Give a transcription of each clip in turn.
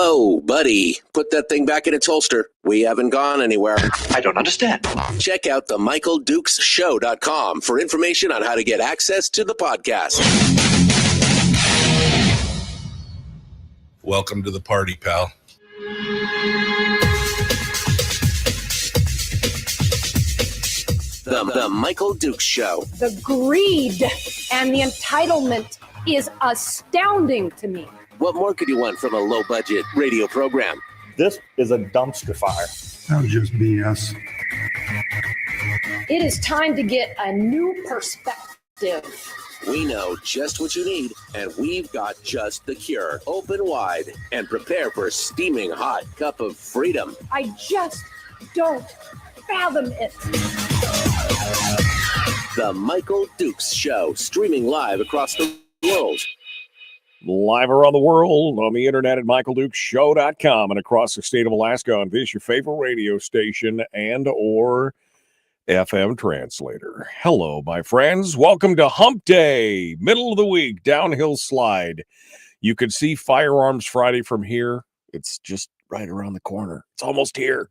Whoa, buddy. Put that thing back in its holster. We haven't gone anywhere. I don't understand. Check out the MichaelDukesShow.com for information on how to get access to the podcast. Welcome to the party, pal. The Michael Dukes Show. The greed and the entitlement is astounding to me. What more could you want from a low-budget radio program? This is a dumpster fire. That was just BS. It is time to get a new perspective. We know just what you need, and we've got just the cure. Open wide and prepare for a steaming hot cup of freedom. I just don't fathom it. The Michael Dukes Show, streaming live across the world. Live around the world on the internet at MichaelDukesShow.com and across the state of Alaska on this, your favorite radio station and or FM translator. Hello, my friends. Welcome to Hump Day, middle of the week, downhill slide. You can see Firearms Friday from here. It's just right around the corner. It's almost here.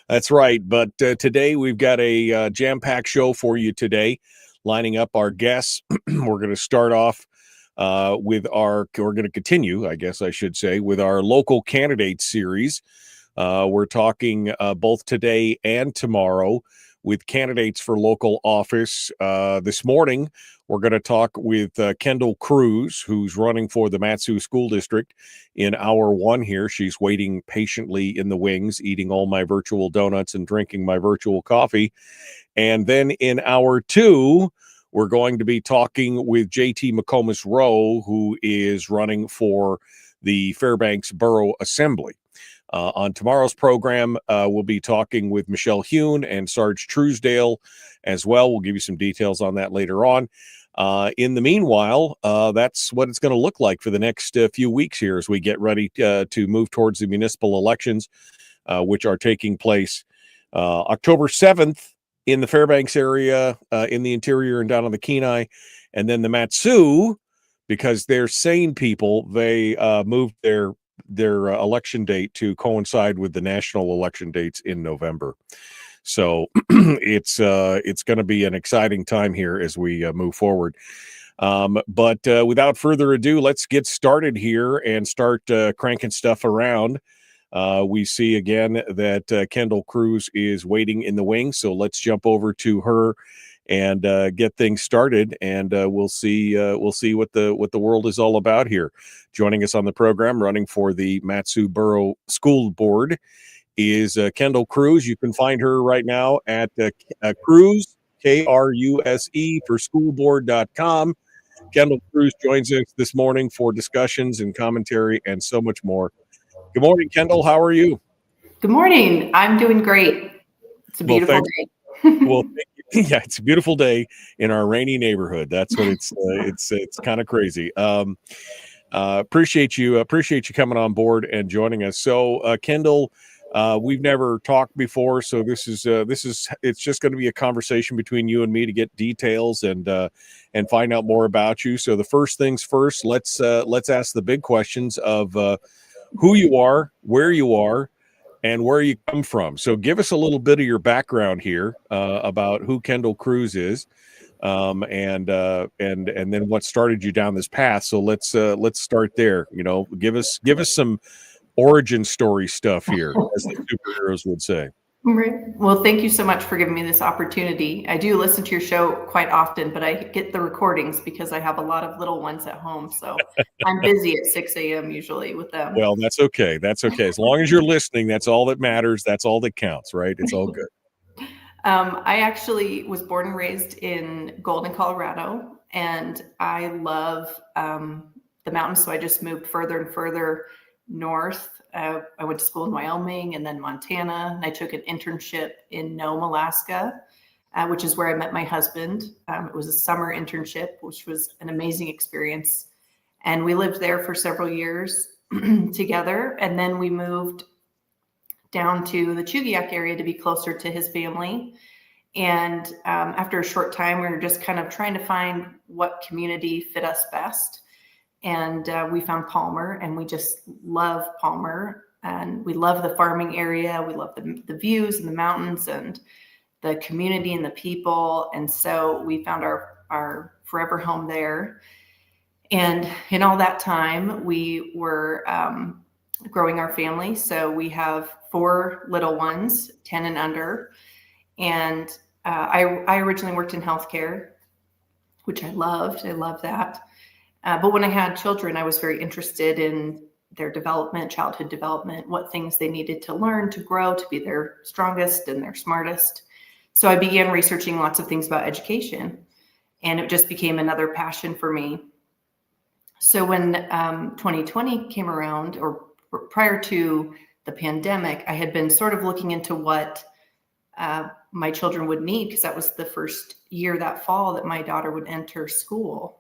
That's right. But today we've got a jam-packed show for you today, lining up our guests. We're going to start off we're going to continue, I guess I should say, with our local candidate series. We're talking both today and tomorrow with candidates for local office. This morning, we're going to talk with Kendal Kruse, who's running for the MatSu's school district in hour one here. She's waiting patiently in the wings, eating all my virtual donuts and drinking my virtual coffee. And then in hour two, we're going to be talking with JT McComas-Roe, who is running for the Fairbanks Borough Assembly. On tomorrow's program, we'll be talking with Michelle Hune and Sarge Truesdale as well. We'll give you some details on that later on. In the meanwhile, that's what it's going to look like for the next few weeks here as we get ready to move towards the municipal elections, which are taking place October 7th. In the Fairbanks area, in the interior and down on the Kenai, and then the MatSu, because they're sane people, they moved their election date to coincide with the national election dates in November. So it's going to be an exciting time here as we move forward. But without further ado, let's get started here and start cranking stuff around. We see again that Kendal Kruse is waiting in the wings, so let's jump over to her and get things started, and we'll see what the world is all about here. Joining us on the program, running for the MatSu Borough School Board, is Kendal Kruse. You can find her right now at Kruse, Kruse, for schoolboard.com. Kendal Kruse joins us this morning for discussions and commentary and so much more. Good morning, Kendal. How are you? Good morning. I'm doing great. It's a beautiful day. Well, yeah, it's a beautiful day in our rainy neighborhood. That's what it's kind of crazy. Appreciate you coming on board and joining us. So, Kendal, we've never talked before, so this is it's just going to be a conversation between you and me to get details and find out more about you. So, the first things first, let's ask the big questions of who you are, where you are, and where you come from. So give us a little bit of your background here about who Kendal Kruse is, and then what started you down this path. So let's start there. You know, give us some origin story stuff here, as the superheroes would say. Right. Well, thank you so much for giving me this opportunity. I do listen to your show quite often, but I get the recordings because I have a lot of little ones at home. So I'm busy at 6 a.m. usually with them. Well, that's okay. That's okay. As long as you're listening, that's all that matters. That's all that counts, right? It's all good. I actually was born and raised in Golden, Colorado, and I love the mountains. So I just moved further and further north. I went to school in Wyoming and then Montana, and I took an internship in Nome, Alaska, which is where I met my husband. It was a summer internship, which was an amazing experience. And we lived there for several years together. And then we moved down to the Chugiak area to be closer to his family. And after a short time, we were just kind of trying to find what community fit us best. and we found Palmer, and we just love Palmer, and we love the farming area. We love the views and the mountains and the community and the people. And so we found our forever home there. And in all that time, we were growing our family. So we have 4 little ones, 10 and under. And I originally worked in healthcare, which I loved. I love that. But when I had children, I was very interested in their development, childhood development, what things they needed to learn to grow, to be their strongest and their smartest. So I began researching lots of things about education, and it just became another passion for me. So when 2020 came around, or prior to the pandemic, I had been sort of looking into what my children would need, because that was the first year that fall that my daughter would enter school.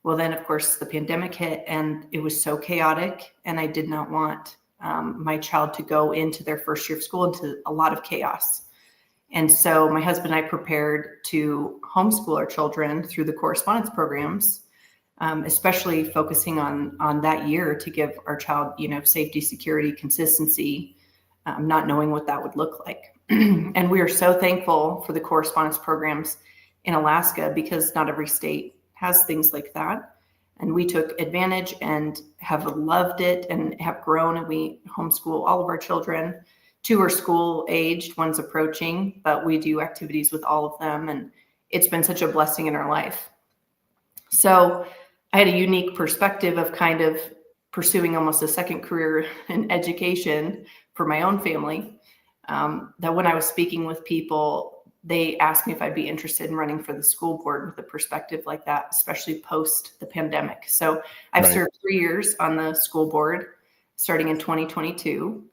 Well, then, of course, the pandemic hit, and it was so chaotic, and I did not want my child to go into their first year of school into a lot of chaos. And so my husband and I prepared to homeschool our children through the correspondence programs, especially focusing on that year to give our child, safety, security, consistency, not knowing what that would look like. And we are so thankful for the correspondence programs in Alaska, because not every state has things like that. And we took advantage and have loved it and have grown, and we homeschool all of our children. 2 are school aged, 1's approaching, but we do activities with all of them. And it's been such a blessing in our life. So I had a unique perspective of kind of pursuing almost a second career in education for my own family. That when I was speaking with people, they asked me if I'd be interested in running for the school board with a perspective like that, especially post the pandemic. So I've served 3 years on the school board starting in 2022.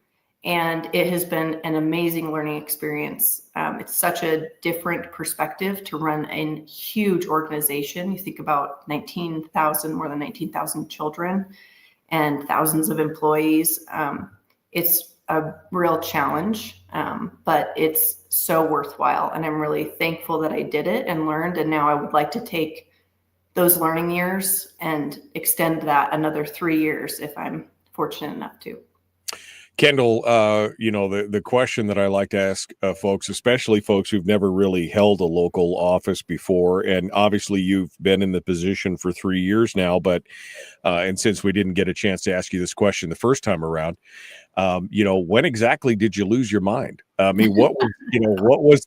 And it has been an amazing learning experience. It's such a different perspective to run a huge organization. You think about more than 19,000 children and thousands of employees. It's a real challenge, but it's so worthwhile. And I'm really thankful that I did it and learned. And now I would like to take those learning years and extend that another 3 years if I'm fortunate enough to. Kendal, the question that I like to ask folks, especially folks who've never really held a local office before, and obviously you've been in the position for 3 years now, but and since we didn't get a chance to ask you this question the first time around, when exactly did you lose your mind? I mean, what was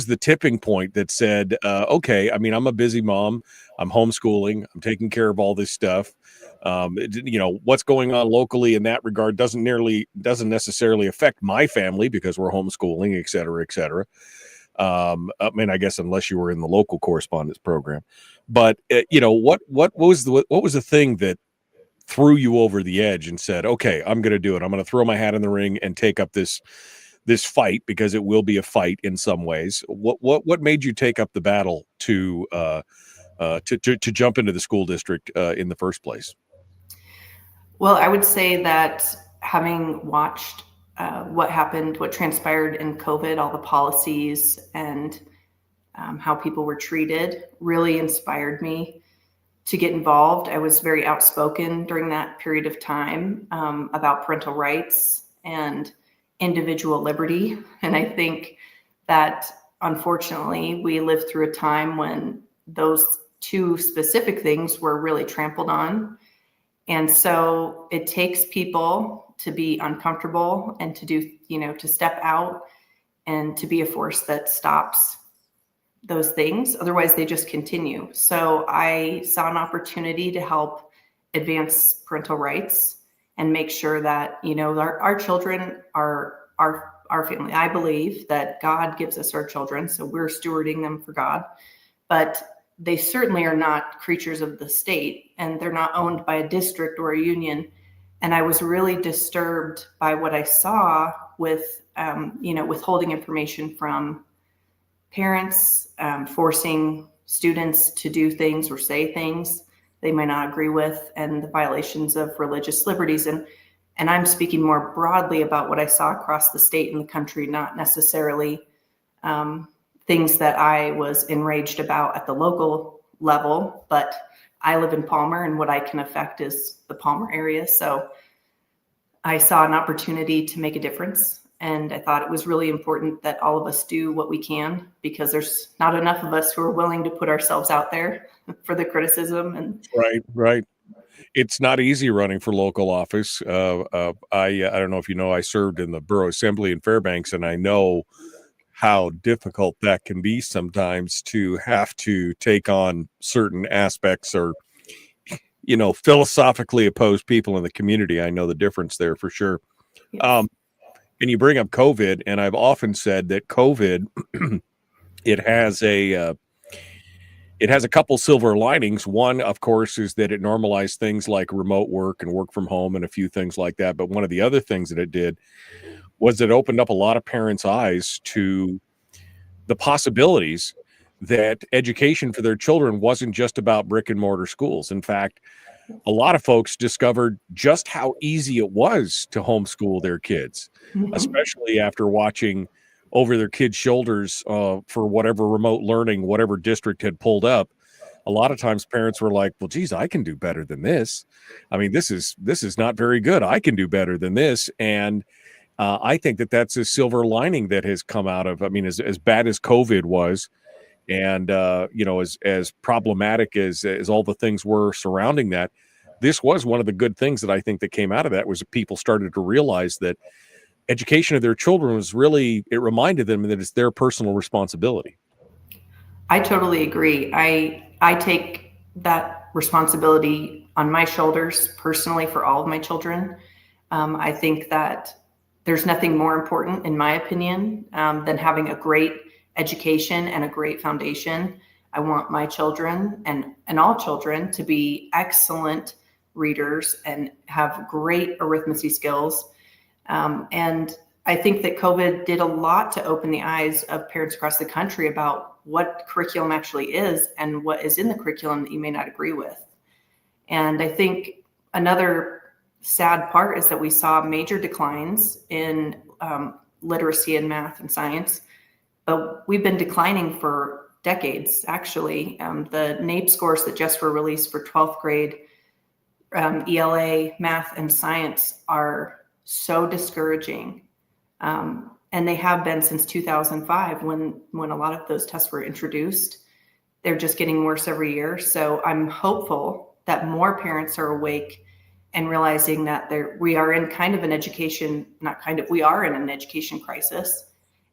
the tipping point that said, okay, I mean, I'm a busy mom, I'm homeschooling, I'm taking care of all this stuff. What's going on locally in that regard doesn't necessarily affect my family because we're homeschooling, et cetera, et cetera. I mean, I guess unless you were in the local correspondence program, but what was the thing that threw you over the edge and said, okay, I'm going to do it. I'm going to throw my hat in the ring and take up this fight, because it will be a fight in some ways. What made you take up the battle to jump into the school district in the first place? Well, I would say that having watched what transpired in COVID, all the policies and how people were treated, really inspired me to get involved. I was very outspoken during that period of time about parental rights and individual liberty. And I think that unfortunately we lived through a time when those 2 specific things were really trampled on. And so it takes people to be uncomfortable and to do, to step out and to be a force that stops those things. Otherwise, they just continue. So I saw an opportunity to help advance parental rights and make sure that, our children are our family. I believe that God gives us our children, so we're stewarding them for God. But they certainly are not creatures of the state, and they're not owned by a district or a union. And I was really disturbed by what I saw with, withholding information from parents, forcing students to do things or say things they might not agree with, and the violations of religious liberties. And I'm speaking more broadly about what I saw across the state and the country, not necessarily things that I was enraged about at the local level, but I live in Palmer, and what I can affect is the Palmer area. So I saw an opportunity to make a difference. And I thought it was really important that all of us do what we can, because there's not enough of us who are willing to put ourselves out there for the criticism. And Right. It's not easy running for local office. I don't know if you know, I served in the borough assembly in Fairbanks, and I know how difficult that can be sometimes to have to take on certain aspects or, philosophically opposed people in the community. I know the difference there for sure. yes. And you bring up COVID, and I've often said that COVID, it has a couple silver linings. One, of course, is that it normalized things like remote work and work from home and a few things like that. But one of the other things that it did was it opened up a lot of parents' eyes to the possibilities that education for their children wasn't just about brick and mortar schools. In fact, a lot of folks discovered just how easy it was to homeschool their kids, especially after watching over their kids' shoulders for whatever remote learning, whatever district had pulled up. A lot of times parents were like, well, geez, I can do better than this. I mean, this is not very good. I can do better than this. And I think that that's a silver lining that has come out of, as bad as COVID was, and, as problematic as all the things were surrounding that, this was one of the good things that I think that came out of that was people started to realize that education of their children was really, it reminded them that it's their personal responsibility. I totally agree. I take that responsibility on my shoulders personally for all of my children. I think that there's nothing more important, in my opinion, than having a great education and a great foundation. I want my children and all children to be excellent readers and have great arithmetic skills. And I think that COVID did a lot to open the eyes of parents across the country about what curriculum actually is and what is in the curriculum that you may not agree with. And I think another sad part is that we saw major declines in literacy in math and science, but we've been declining for decades, actually. The NAEP scores that just were released for 12th grade ELA, math, and science are so discouraging. And they have been since 2005 when a lot of those tests were introduced. They're just getting worse every year. So I'm hopeful that more parents are awake and realizing that we are in an education crisis.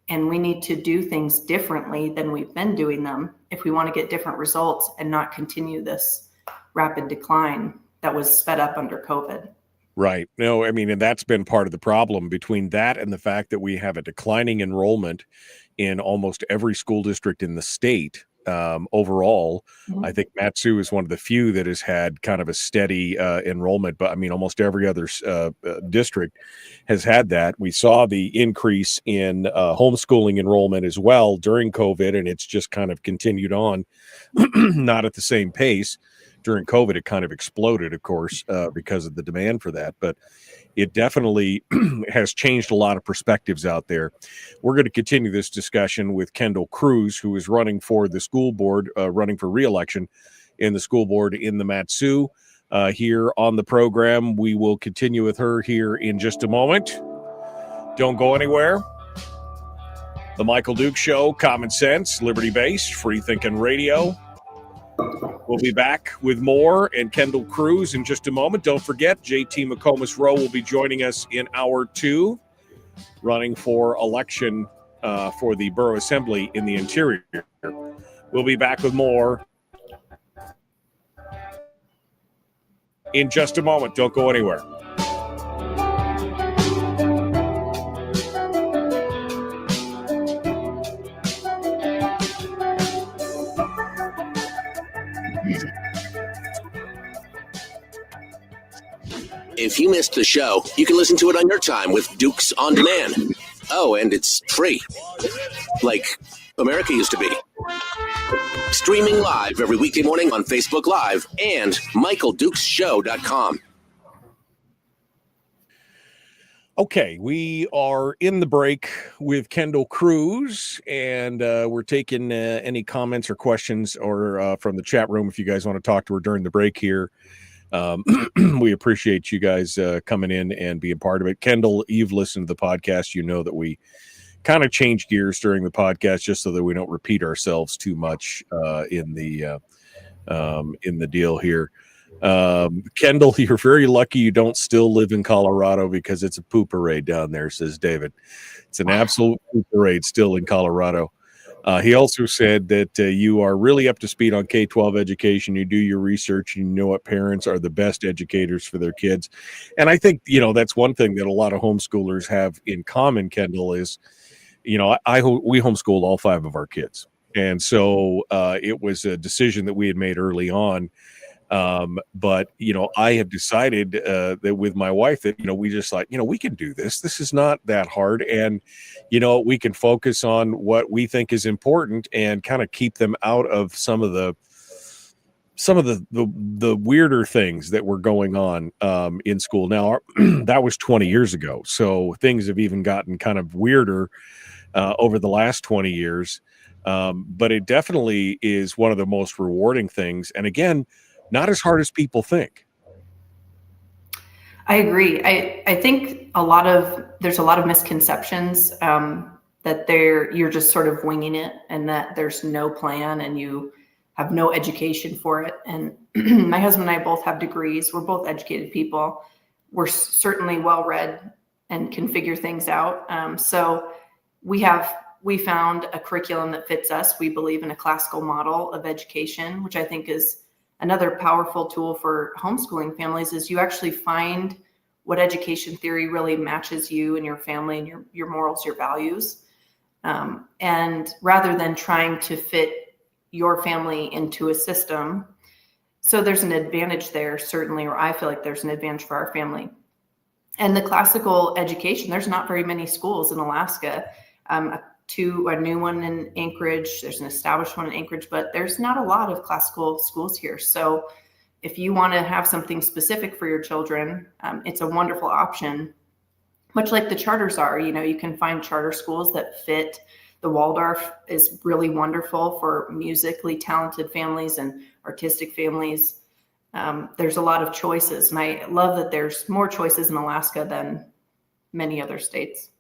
And we need to do things differently than we've been doing them if we want to get different results and not continue this rapid decline that was sped up under COVID. Right. No, and that's been part of the problem between that and the fact that we have a declining enrollment in almost every school district in the state. Overall, I think MatSu's is one of the few that has had kind of a steady enrollment, but almost every other district has had that. We saw the increase in homeschooling enrollment as well during COVID, and it's just kind of continued on, not at the same pace. During COVID, it kind of exploded, of course, because of the demand for that. But it definitely has changed a lot of perspectives out there. We're going to continue this discussion with Kendal Kruse, who is running for the school board, running for re-election in the school board in the MatSu. Here on the program, we will continue with her here in just a moment. Don't go anywhere. The Michael Duke Show, common sense, liberty-based, free-thinking radio. We'll be back with more and Kendal Kruse in just a moment. Don't forget, JT McComas-Roe will be joining us in hour 2, running for election for the borough assembly in the interior. We'll be back with more in just a moment. Don't go anywhere. If you missed the show, you can listen to it on your time with Dukes On Demand. Oh, and it's free. Like America used to be. Streaming live every weekday morning on Facebook Live and MichaelDukesShow.com. Okay, we are in the break with Kendal Kruse, and we're taking any comments or questions or from the chat room if you guys want to talk to her during the break here. We appreciate you guys coming in and being part of it. Kendal, you've listened to the podcast. You know that we kind of change gears during the podcast just so that we don't repeat ourselves too much in the deal here. Kendal, you're very lucky you don't still live in Colorado because it's a poop parade down there, says David. It's an absolute poop parade still in Colorado. He also said that you are really up to speed on K-12 education. You do your research. You know what parents are the best educators for their kids. And I think, that's one thing that a lot of homeschoolers have in common, Kendal, is, we homeschooled all 5 of our kids. And so it was a decision that we had made early on. But I have decided that with my wife that, we just thought, we can do this. This is not that hard. And, we can focus on what we think is important and kind of keep them out of some of the weirder things that were going on in school. Now, that was 20 years ago. So things have even gotten kind of weirder over the last 20 years. But it definitely is one of the most rewarding things. And again, not as hard as people think. I agree. I think there's a lot of misconceptions that you're just sort of winging it and that there's no plan and you have no education for it. And my husband and I both have degrees. We're both educated people. We're certainly well-read and can figure things out. So we found a curriculum that fits us. We believe in a classical model of education, which I think is another powerful tool for homeschooling families. Is you actually find what education theory really matches you and your family and your morals, your values. And rather than trying to fit your family into a system. So there's an advantage there, certainly, or I feel like there's an advantage for our family. And the classical education, there's not very many schools in Alaska. A new one in Anchorage. There's an established one in Anchorage, but there's not a lot of classical schools here. So if you want to have something specific for your children, it's a wonderful option, much like the charters are. You can find charter schools that fit. The Waldorf is really wonderful for musically talented families and artistic families. There's a lot of choices, and I love that there's more choices in Alaska than many other states.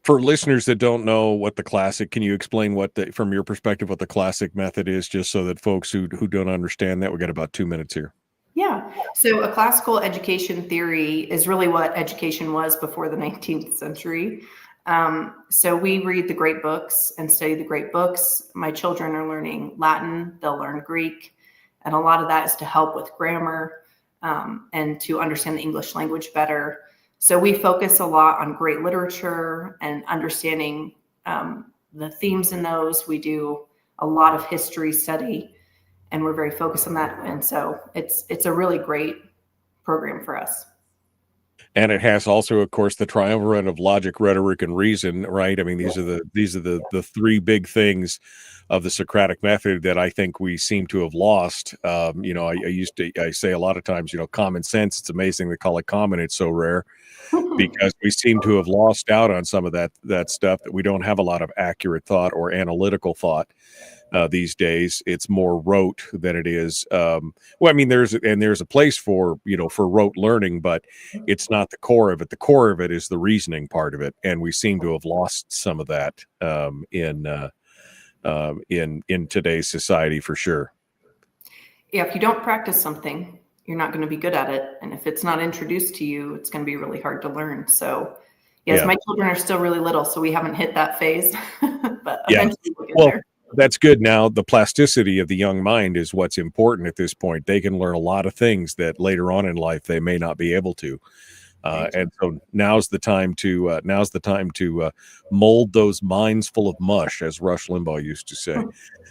For listeners that don't know what the classic, can you explain from your perspective, what the classic method is, just so that folks who don't understand that, we got about 2 minutes here. Yeah. So a classical education theory is really what education was before the 19th century. So we read the great books and study the great books. My children are learning Latin, they'll learn Greek, and a lot of that is to help with grammar and to understand the English language better. So we focus a lot on great literature and understanding the themes in those. We do a lot of history study, and we're very focused on that. And so it's a really great program for us. And it has also, of course, the triumvirate of logic, rhetoric, and reason, right? I mean, these are the 3 big things of the Socratic method that I think we seem to have lost. I say a lot of times, common sense. It's amazing they call it common. It's so rare because we seem to have lost out on some of that stuff, that we don't have a lot of accurate thought or analytical thought. These days, it's more rote than it is. There's a place for rote learning, but it's not the core of it. The core of it is the reasoning part of it, and we seem to have lost some of that in today's society for sure. Yeah, if you don't practice something, you're not going to be good at it, and if it's not introduced to you, it's going to be really hard to learn. So, yes, my children are still really little, so we haven't hit that phase, but eventually we'll get there. That's good. Now, the plasticity of the young mind is what's important at this point. They can learn a lot of things that later on in life they may not be able to. And so now's the time to mold those minds full of mush, as Rush Limbaugh used to say.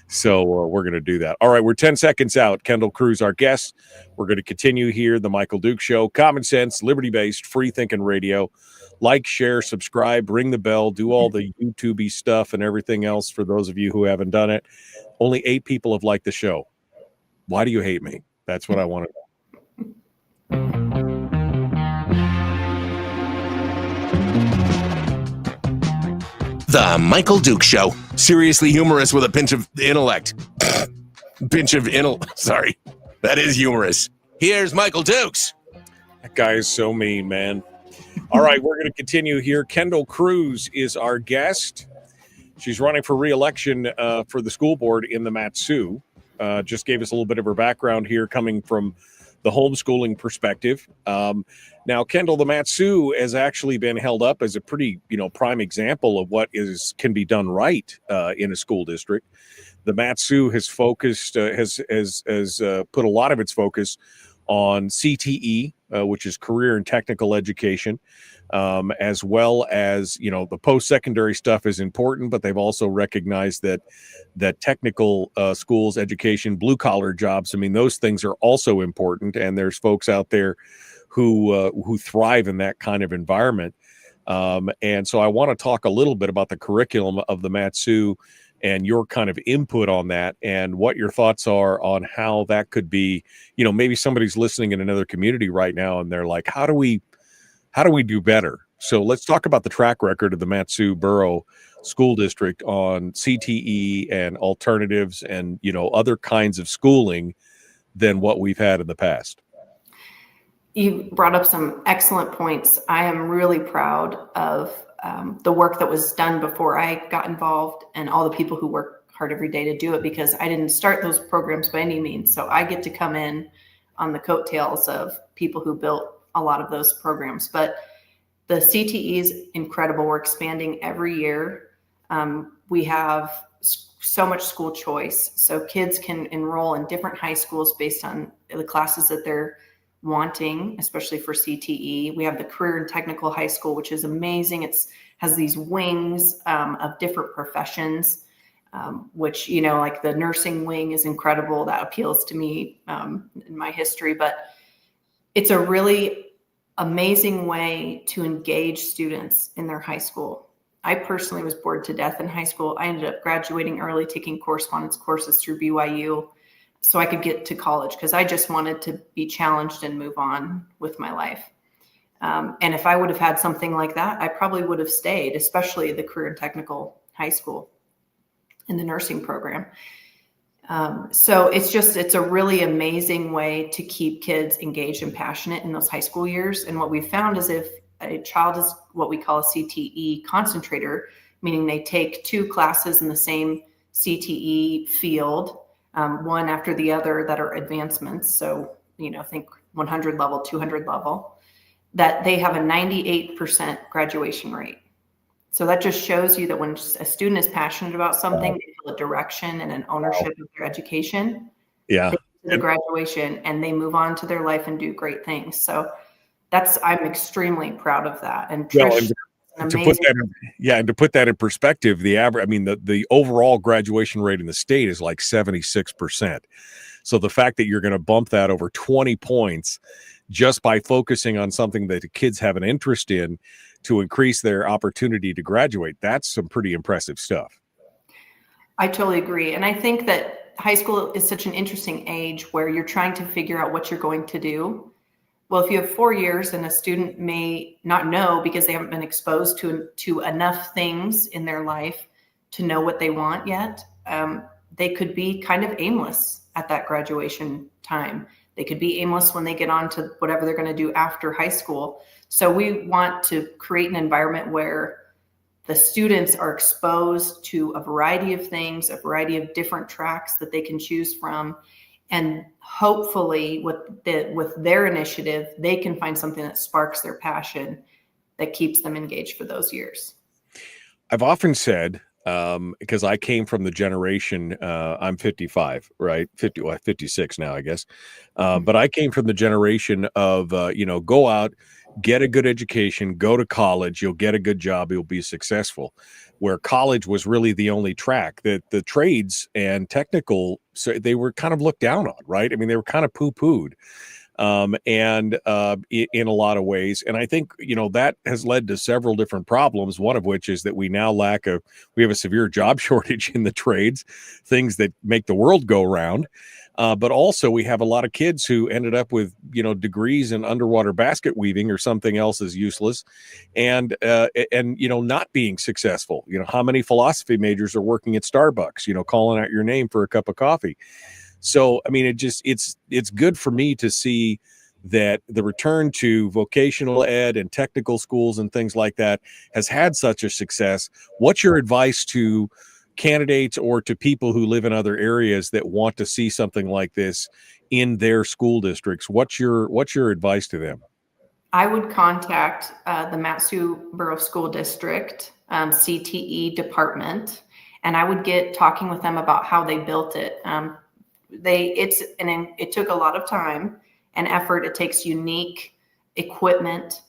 So we're going to do that. All right, we're 10 seconds out. Kendal Kruse, our guest. We're going to continue here, the Michael Duke Show. Common sense, liberty-based, free-thinking radio. Like, share, subscribe, ring the bell, do all the YouTube-y stuff and everything else for those of you who haven't done it. Only 8 people have liked the show. Why do you hate me? That's what I want to know. The Michael Duke Show. Seriously humorous with a pinch of intellect. Sorry. That is humorous. Here's Michael Dukes. That guy is so mean, man. All right, we're going to continue here. Kendal Kruse is our guest. She's running for re-election for the school board in the MatSu's. Just gave us a little bit of her background here coming from the homeschooling perspective. Now, Kendal, the MatSu's has actually been held up as a pretty, prime example of what can be done right in a school district. The MatSu's has focused, has put a lot of its focus on CTE, which is career and technical education, as well as, the post-secondary stuff is important, but they've also recognized that technical schools, education, blue-collar jobs, those things are also important, and there's folks out there who thrive in that kind of environment. And so I want to talk a little bit about the curriculum of the MatSu's and your kind of input on that and what your thoughts are on how that could be, maybe somebody's listening in another community right now and they're like, how do we do better? So let's talk about the track record of the MatSu's Borough School District on CTE and alternatives and, other kinds of schooling than what we've had in the past. You brought up some excellent points. I am really proud of the work that was done before I got involved and all the people who work hard every day to do it, because I didn't start those programs by any means. So I get to come in on the coattails of people who built a lot of those programs. But the CTE is incredible. We're expanding every year. We have so much school choice. So kids can enroll in different high schools based on the classes that they're wanting, especially for CTE. We have the career and technical high school, which is amazing. It has these wings of different professions, which, like the nursing wing is incredible. That appeals to me in my history, but it's a really amazing way to engage students in their high school. I personally was bored to death in high school. I ended up graduating early, taking correspondence courses through BYU so I could get to college because I just wanted to be challenged and move on with my life. And if I would have had something like that, I probably would have stayed, especially the career and technical high school in the nursing program. So it's a really amazing way to keep kids engaged and passionate in those high school years. And what we found is if a child is what we call a CTE concentrator, meaning they take 2 classes in the same CTE field, one after the other that are advancements. So, think 100 level, 200 level, that they have a 98% graduation rate. So that just shows you that when a student is passionate about something, they feel a direction and an ownership of their education. Yeah. They get to the graduation and they move on to their life and do great things. So I'm extremely proud of that. And Trish, to put that in perspective, the average, the overall graduation rate in the state is like 76%. So the fact that you're going to bump that over 20 points just by focusing on something that the kids have an interest in to increase their opportunity to graduate, that's some pretty impressive stuff. I totally agree. And I think that high school is such an interesting age where you're trying to figure out what you're going to do. Well, if you have 4 years and a student may not know because they haven't been exposed to enough things in their life to know what they want yet, they could be kind of aimless at that graduation time. They could be aimless when they get on to whatever they're going to do after high school. So we want to create an environment where the students are exposed to a variety of things, a variety of different tracks that they can choose from. And hopefully with their initiative, they can find something that sparks their passion that keeps them engaged for those years. I've often said, because I came from the generation, I'm 55, right? 56 now, I guess. But I came from the generation of, go out, get a good education, go to college, you'll get a good job, you'll be successful. Where college was really the only track that the trades and technical, so they were kind of looked down on, right? They were kind of poo-pooed in a lot of ways. And I think, that has led to several different problems, one of which is that we now we have a severe job shortage in the trades, things that make the world go round. But also we have a lot of kids who ended up with, degrees in underwater basket weaving or something else as useless and not being successful. How many philosophy majors are working at Starbucks, calling out your name for a cup of coffee. So, I mean, it's good for me to see that the return to vocational ed and technical schools and things like that has had such a success. What's your advice to candidates or to people who live in other areas that want to see something like this in their school districts? What's your advice to them? I would contact the MatSu's Borough School District CTE department, and I would get talking with them about how they built it. It took a lot of time and effort. It takes unique equipment.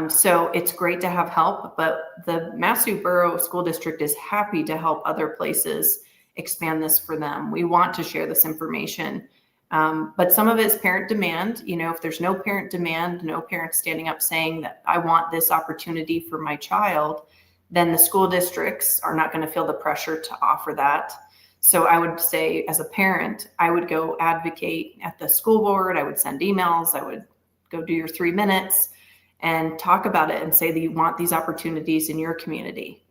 So it's great to have help, but the MatSu's Borough School District is happy to help other places expand this for them. We want to share this information. But some of it is parent demand. If there's no parent demand, no parents standing up saying that I want this opportunity for my child, then the school districts are not going to feel the pressure to offer that. So I would say, as a parent, I would go advocate at the school board. I would send emails. I would go do your 3 minutes and talk about it and say that you want these opportunities in your community.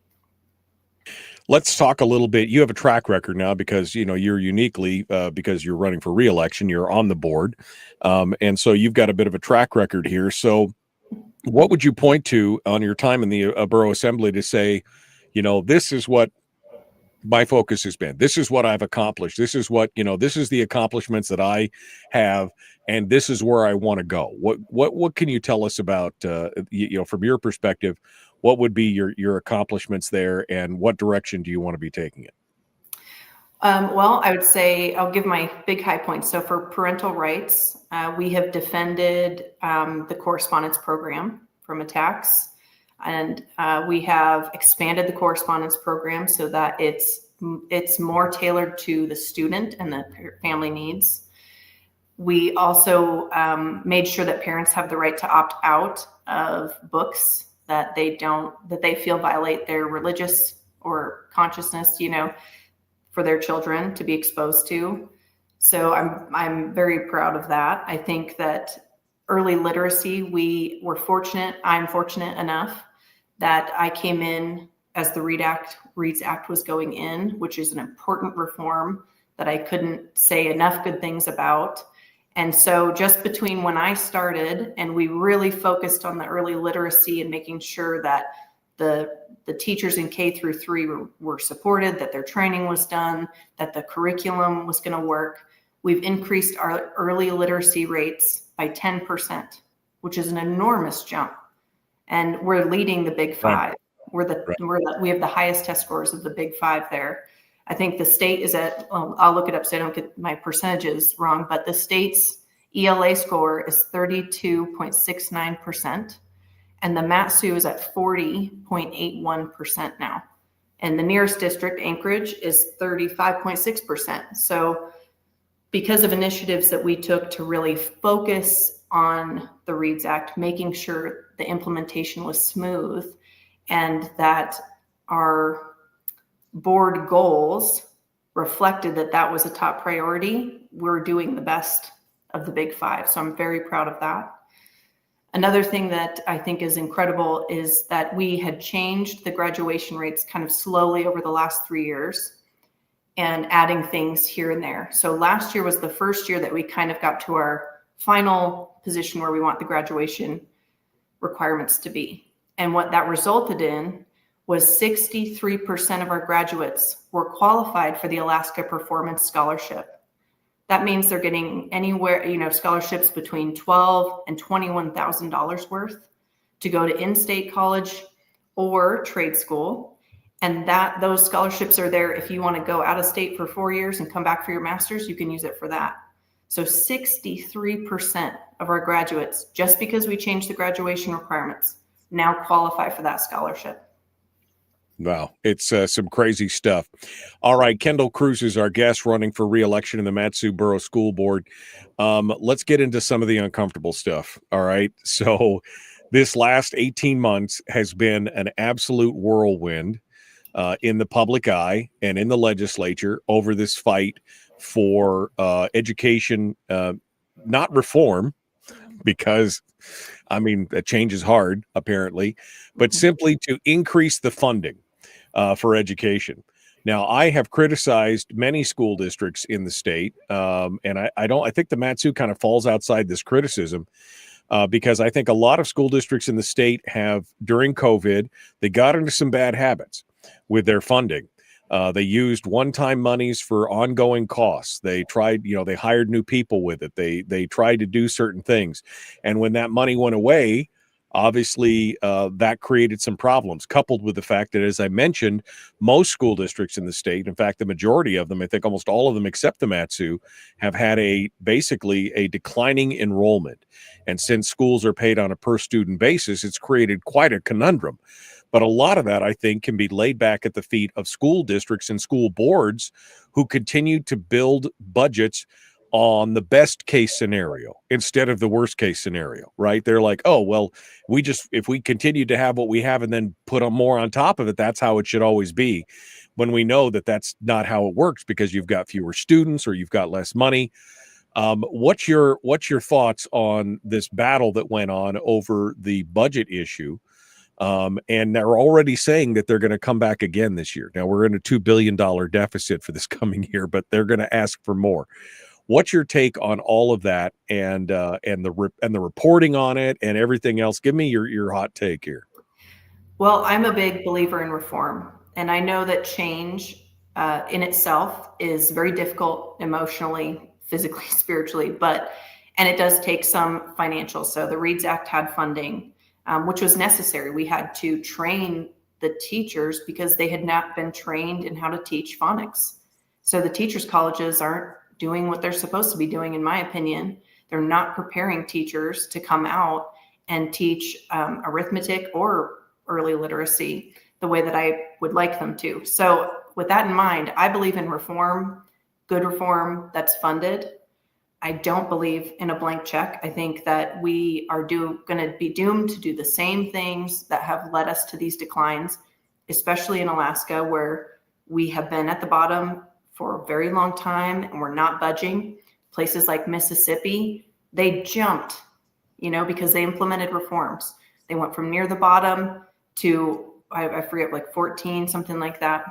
Let's talk a little bit. You have a track record now because, you're uniquely, because you're running for re-election, you're on the board. And so you've got a bit of a track record here. So what would you point to on your time in the borough assembly to say, this is what my focus has been. This is what I've accomplished. This is what, this is the accomplishments that I have, and this is where I want to go. What can you tell us about, from your perspective, what would be your accomplishments there, and what direction do you want to be taking it? Well, I would say I'll give my big high points. So for parental rights, we have defended the correspondence program from attacks. And we have expanded the correspondence program so that it's more tailored to the student and the family needs. We also made sure that parents have the right to opt out of books that they feel violate their religious or consciousness, for their children to be exposed to. So I'm very proud of that. I think that early literacy, I'm fortunate enough that I came in as the READS Act was going in, which is an important reform that I couldn't say enough good things about. And so just between when I started and we really focused on the early literacy and making sure that the teachers in K through 3 were supported, that their training was done, that the curriculum was going to work, we've increased our early literacy rates by 10%, which is an enormous jump. And we're leading the Big Five. Right. We have the highest test scores of the Big Five there. I think the state is at, I'll look it up so I don't get my percentages wrong, but the state's ELA score is 32.69%. And the MatSu's is at 40.81% now. And the nearest district, Anchorage, is 35.6%. So because of initiatives that we took to really focus on the READS Act, making sure the implementation was smooth and that our board goals reflected that was a top priority, we're doing the best of the Big Five. So I'm very proud of that. Another thing that I think is incredible is that we had changed the graduation rates kind of slowly over the last 3 years and adding things here and there. So last year was the first year that we kind of got to our final position where we want the graduation requirements to be. And what that resulted in was 63% of our graduates were qualified for the Alaska Performance Scholarship. That means they're getting anywhere, scholarships between $12,000 and $21,000 worth to go to in-state college or trade school. And those scholarships are there. If you want to go out of state for 4 years and come back for your master's, you can use it for that. So 63% of our graduates, just because we changed the graduation requirements, now qualify for that scholarship. Wow, it's some crazy stuff. All right, Kendal Kruse is our guest running for re-election in the MatSu's Borough School Board. Let's get into some of the uncomfortable stuff. All right, so this last 18 months has been an absolute whirlwind in the public eye and in the legislature over this fight for education, not reform, because I mean, a change is hard, apparently, but simply to increase the funding for education. Now, I have criticized many school districts in the state, and I think the MatSu kind of falls outside this criticism because I think a lot of school districts in the state have, during COVID, they got into some bad habits with their funding. They used one-time monies for ongoing costs. They tried, they hired new people with it. They tried to do certain things. And when that money went away, obviously that created some problems, coupled with the fact that, as I mentioned, most school districts in the state, in fact, the majority of them, I think almost all of them except the MatSu, have had basically a declining enrollment. And since schools are paid on a per student basis, it's created quite a conundrum. But a lot of that, I think, can be laid back at the feet of school districts and school boards who continue to build budgets on the best case scenario instead of the worst case scenario, right? They're like, oh, well, if we continue to have what we have and then put on more on top of it, that's how it should always be. When we know that that's not how it works because you've got fewer students or you've got less money. What's your thoughts on this battle that went on over the budget issue? And they're already saying that they're going to come back again this year. Now we're in a $2 billion deficit for this coming year, but they're going to ask for more. What's your take on all of that and the reporting on it and everything else? Give me your hot take here. Well, I'm a big believer in reform, and I know that change in itself is very difficult emotionally, physically, spiritually, and it does take some financial. So the READS Act had funding, which was necessary. We had to train the teachers because they had not been trained in how to teach phonics. So the teachers' colleges aren't doing what they're supposed to be doing, in my opinion. They're not preparing teachers to come out and teach arithmetic or early literacy the way that I would like them to. So with that in mind, I believe in reform, good reform that's funded. I don't believe in a blank check. I think that we are going to be doomed to do the same things that have led us to these declines, especially in Alaska, where we have been at the bottom for a very long time and we're not budging. Places like Mississippi, they jumped, because they implemented reforms. They went from near the bottom to, I forget, like 14, something like that.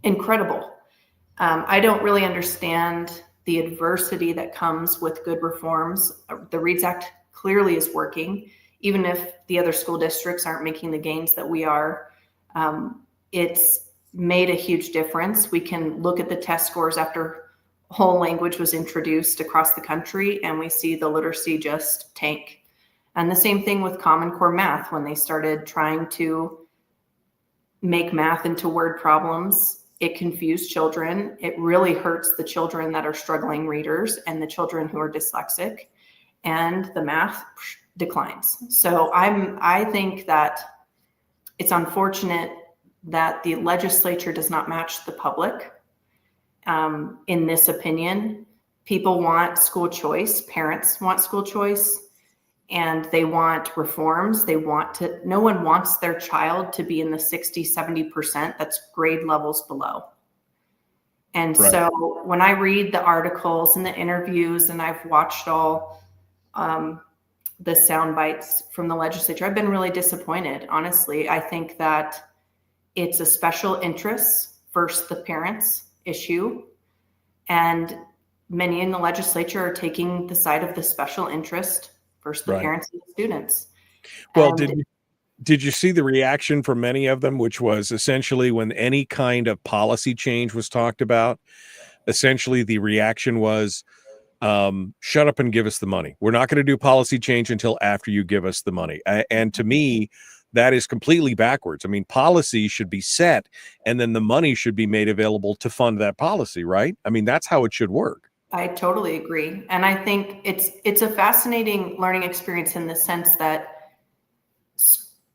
Incredible. I don't really understand the adversity that comes with good reforms. The READS Act clearly is working, even if the other school districts aren't making the gains that we are. It's made a huge difference. We can look at the test scores after whole language was introduced across the country, and we see the literacy just tank. And the same thing with Common Core math. When they started trying to make math into word problems, it confused children. It really hurts the children that are struggling readers and the children who are dyslexic, and the math declines. So I think that it's unfortunate that the legislature does not match the public. In this opinion, people want school choice, parents want school choice, and they want reforms. No one wants their child to be in the 60, 70%, that's grade levels below. And right. So when I read the articles and the interviews, and I've watched all the sound bites from the legislature, I've been really disappointed. Honestly, I think that it's a special interest versus the parents issue. And many in the legislature are taking the side of the special interest versus the right. parents and the students. Well, did you see the reaction from many of them, which was essentially when any kind of policy change was talked about, essentially the reaction was, shut up and give us the money. We're not going to do policy change until after you give us the money. And to me, that is completely backwards. I mean, policy should be set and then the money should be made available to fund that policy, right? I mean, that's how it should work. I totally agree. And I think it's a fascinating learning experience in the sense that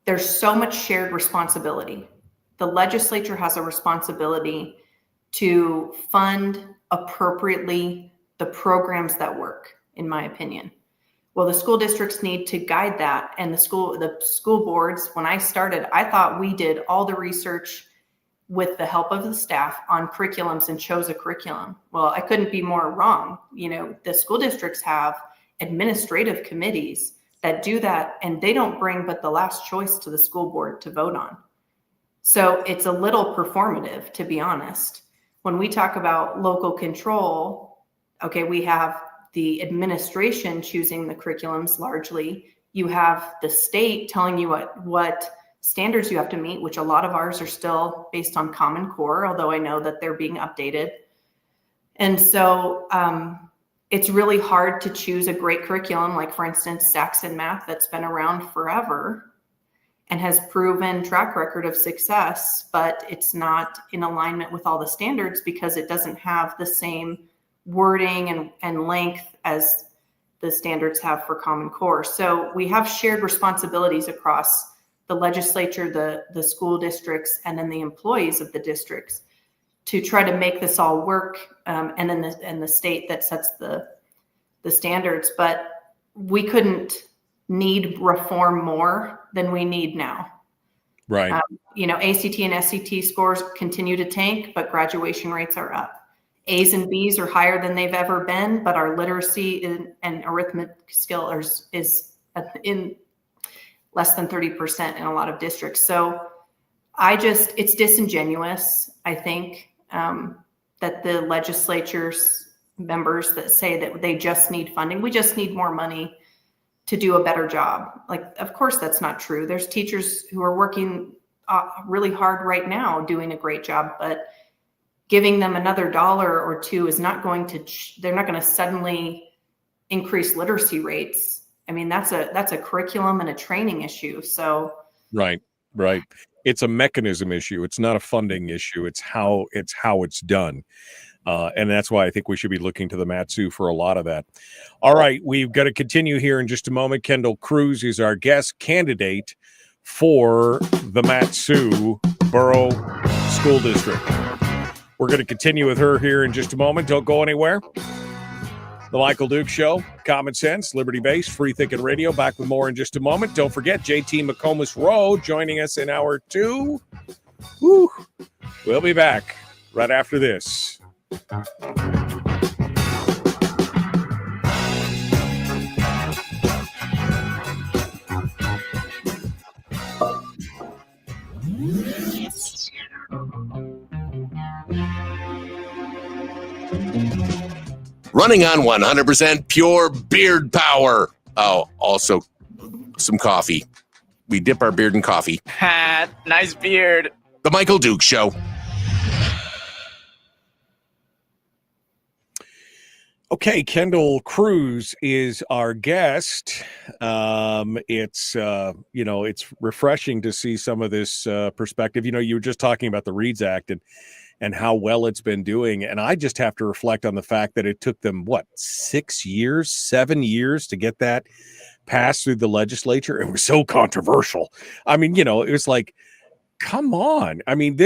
there's so much shared responsibility. The legislature has a responsibility to fund appropriately the programs that work, in my opinion. Well, the school districts need to guide that. And the school boards, when I started, I thought we did all the research. with the help of the staff on curriculums and chose a curriculum. Well, I couldn't be more wrong. You know, the school districts have administrative committees that do that, and they don't bring but the last choice to the school board to vote on. So it's a little performative, to be honest. When we talk about local control, okay, we have the administration choosing the curriculums largely. You have the state telling you what standards you have to meet, which a lot of ours are still based on Common Core, although I know that they're being updated. And so it's really hard to choose a great curriculum, like for instance, Saxon Math, that's been around forever and has proven track record of success, but it's not in alignment with all the standards because it doesn't have the same wording and length as the standards have for Common Core. So we have shared responsibilities across the legislature, the school districts, and then the employees of the districts to try to make this all work, and then the state that sets the standards. But we couldn't need reform more than we need now. Right. You know, ACT and SAT scores continue to tank, but graduation rates are up. A's and B's are higher than they've ever been, but our literacy and arithmetic skill is in less than 30% in a lot of districts. So it's disingenuous, I think, that the legislature's members that say that they just need funding, we just need more money to do a better job. Like, of course, that's not true. There's teachers who are working really hard right now doing a great job, but giving them another $1 or $2 is not going to, they're not going to suddenly increase literacy rates. I mean, that's a curriculum and a training issue. So right. It's a mechanism issue. It's not a funding issue. It's how it's done. And that's why I think we should be looking to the MatSu for a lot of that. All right, we've got to continue here in just a moment. Kendal Kruse is our guest candidate for the MatSu Borough School District. We're going to continue with her here in just a moment. Don't go anywhere. The Michael Duke Show, common sense, liberty-based, free-thinking radio. Back with more in just a moment. Don't forget, JT McComas-Roe joining us in hour 2. Woo. We'll be back right after this. Running on 100% pure beard power. Oh, also some coffee. We dip our beard in coffee. Ha, nice beard. The Michael Duke Show. Okay, Kendal Kruse is our guest. It's refreshing to see some of this perspective. You know, you were just talking about the READS Act and how well it's been doing. And I just have to reflect on the fact that it took them, 7 years to get that passed through the legislature. It was so controversial. I mean, it was like, come on. I mean,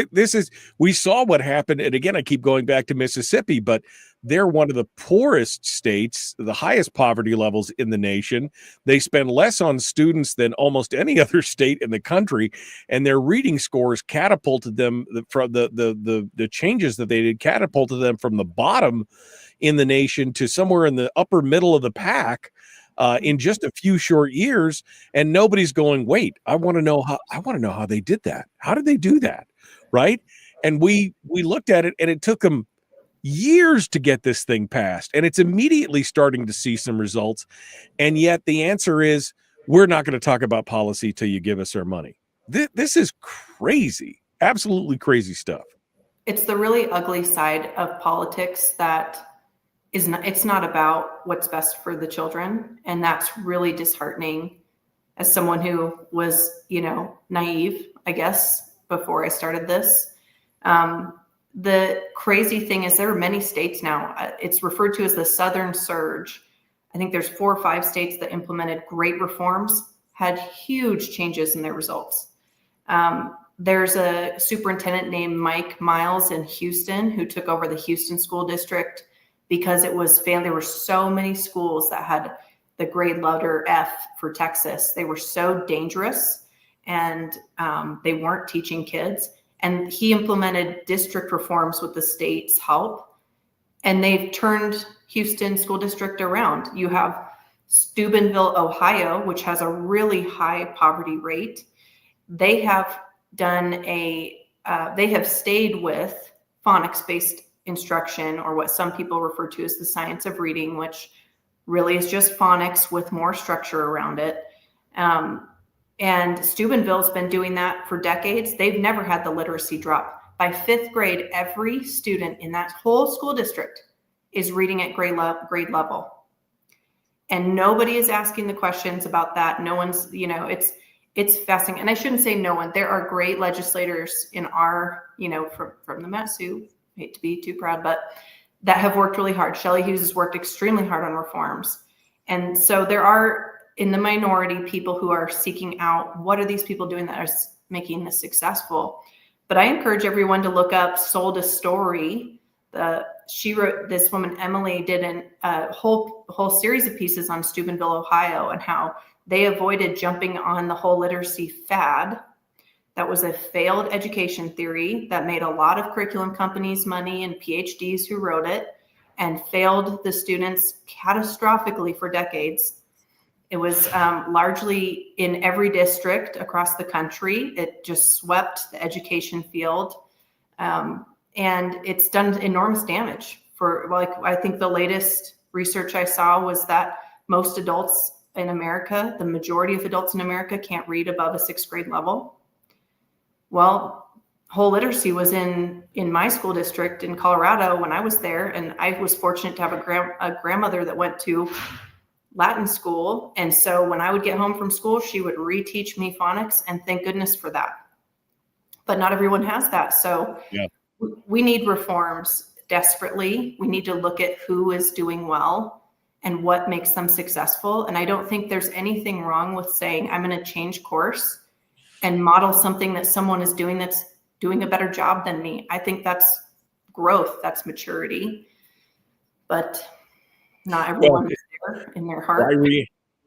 we saw what happened. And again, I keep going back to Mississippi, but they're one of the poorest states, the highest poverty levels in the nation. They spend less on students than almost any other state in the country. And their reading scores catapulted them from the changes that they did catapulted them from the bottom in the nation to somewhere in the upper middle of the pack. In just a few short years, and nobody's going, wait, I want to know how they did that. How did they do that? Right. And we looked at it, and it took them years to get this thing passed, and it's immediately starting to see some results. And yet the answer is, we're not going to talk about policy till you give us our money. This is crazy, absolutely crazy stuff. it's the really ugly side of politics that it's not about what's best for the children. And that's really disheartening as someone who was, naive, I guess, before I started this. The crazy thing is there are many states now. It's referred to as the Southern Surge. I think there's 4 or 5 states that implemented great reforms, had huge changes in their results. There's a superintendent named Mike Miles in Houston who took over the Houston school district because it was there were so many schools that had the grade letter F for Texas. They were so dangerous and they weren't teaching kids. And he implemented district reforms with the state's help. And they've turned Houston School District around. You have Steubenville, Ohio, which has a really high poverty rate. They have they have stayed with phonics-based instruction, or what some people refer to as the science of reading, which really is just phonics with more structure around it. And Steubenville's been doing that for decades. They've never had the literacy drop. By 5th grade, every student in that whole school district is reading at grade level. And nobody is asking the questions about that. No one's, it's fascinating. And I shouldn't say no one. There are great legislators in our, from the MatSu's, hate to be too proud, but that have worked really hard. Shelley Hughes has worked extremely hard on reforms. And so there are, in the minority, people who are seeking out, what are these people doing that are making this successful? But I encourage everyone to look up Sold a Story. She wrote, this woman, Emily, did a whole series of pieces on Steubenville, Ohio, and how they avoided jumping on the whole literacy fad. That was a failed education theory that made a lot of curriculum companies money and PhDs who wrote it, and failed the students catastrophically for decades. It was largely in every district across the country. It just swept the education field. And it's done enormous damage for, I think the latest research I saw was that most adults in America, the majority of adults in America, can't read above a 6th grade level. Well, whole literacy was in my school district in Colorado when I was there. And I was fortunate to have a grandmother that went to Latin school. And so when I would get home from school, she would reteach me phonics, and thank goodness for that. But not everyone has that. So yeah. We need reforms desperately. We need to look at who is doing well and what makes them successful. And I don't think there's anything wrong with saying, I'm going to change course and model something that someone is doing that's doing a better job than me. I think that's growth, that's maturity. But not everyone is there in their heart.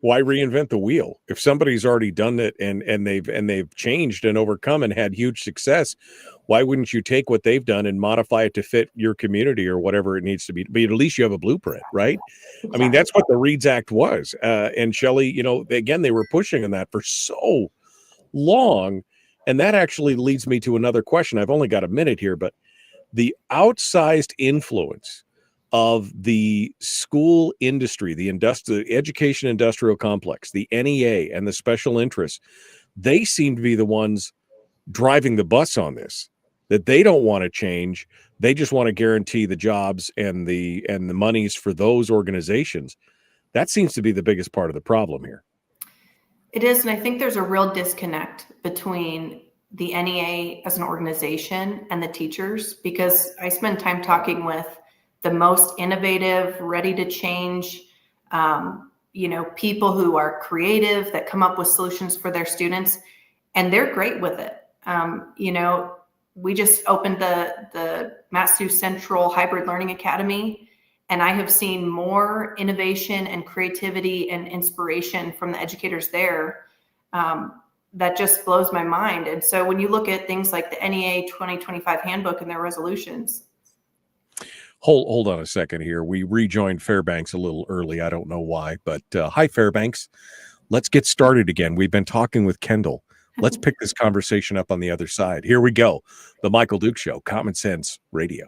Why reinvent the wheel? If somebody's already done it and they've changed and overcome and had huge success, why wouldn't you take what they've done and modify it to fit your community or whatever it needs to be? But at least you have a blueprint, right? Exactly. I mean, that's what the READS Act was. And Shelley, again, they were pushing on that for so long. And that actually leads me to another question. I've only got a minute here, but the outsized influence of the school industry, the education industrial complex, the NEA and the special interests, they seem to be the ones driving the bus on this, that they don't want to change. They just want to guarantee the jobs and the monies for those organizations. That seems to be the biggest part of the problem here. It is. And I think there's a real disconnect between the NEA as an organization and the teachers, because I spend time talking with the most innovative, ready to change, people who are creative, that come up with solutions for their students, and they're great with it. We just opened the MatSu's Central Hybrid Learning Academy, and I have seen more innovation and creativity and inspiration from the educators there. That just blows my mind. And so when you look at things like the NEA 2025 handbook and their resolutions. Hold on a second here. We rejoined Fairbanks a little early. I don't know why, but hi, Fairbanks. Let's get started again. We've been talking with Kendal. Let's pick this conversation up on the other side. Here we go. The Michael Duke Show, Common Sense Radio.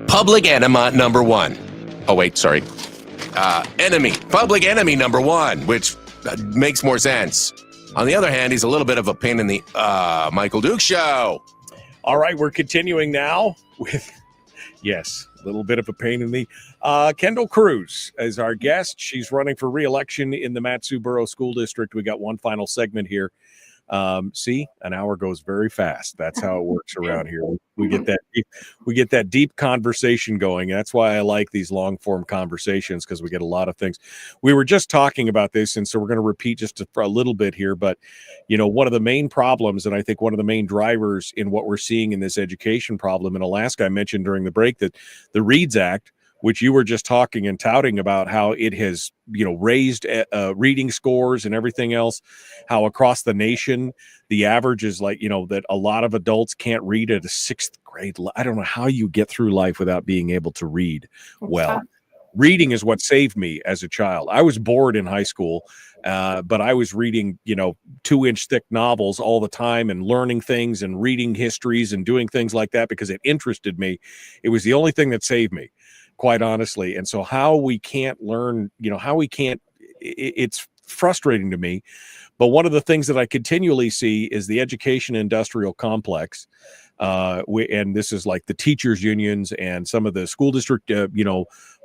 Public enema number one. Oh, wait, sorry. Public enemy number one, which makes more sense. On the other hand, he's a little bit of a pain in the Michael Duke Show. All right, we're continuing now with, yes, a little bit of a pain in the Kendal Kruse as our guest. She's running for re-election in the MatSu's Borough School District. We got one final segment here. See, an hour goes very fast. That's how it works around here. We get that deep conversation going. That's why I like these long form conversations, because we get a lot of things. We were just talking about this, and so we're going to repeat just for a little bit here. But one of the main problems, and I think one of the main drivers in what we're seeing in this education problem in Alaska, I mentioned during the break that the READS Act which you were just talking and touting about how it has, raised reading scores and everything else, how across the nation, the average is like, that a lot of adults can't read at a 6th grade. I don't know how you get through life without being able to read well. Reading is what saved me as a child. I was bored in high school, but I was reading, 2-inch thick novels all the time and learning things and reading histories and doing things like that because it interested me. It was the only thing that saved me, quite honestly. And so how we can't learn, it's frustrating to me. But one of the things that I continually see is the education industrial complex. And this is like the teachers unions and some of the school district,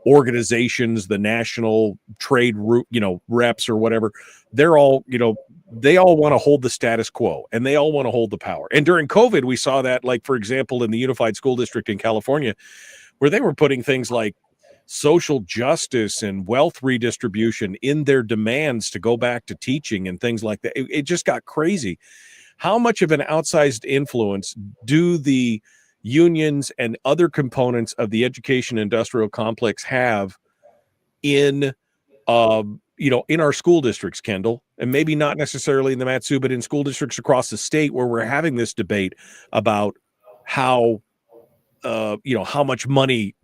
organizations, the national trade, reps or whatever. They're all, they all want to hold the status quo and they all want to hold the power. And during COVID, we saw that, like, for example, in the Unified School District in California, where they were putting things like social justice and wealth redistribution in their demands to go back to teaching and things like that. It just got crazy. How much of an outsized influence do the unions and other components of the education industrial complex have in our school districts, Kendall, and maybe not necessarily in the MatSu, but in school districts across the state where we're having this debate about how much money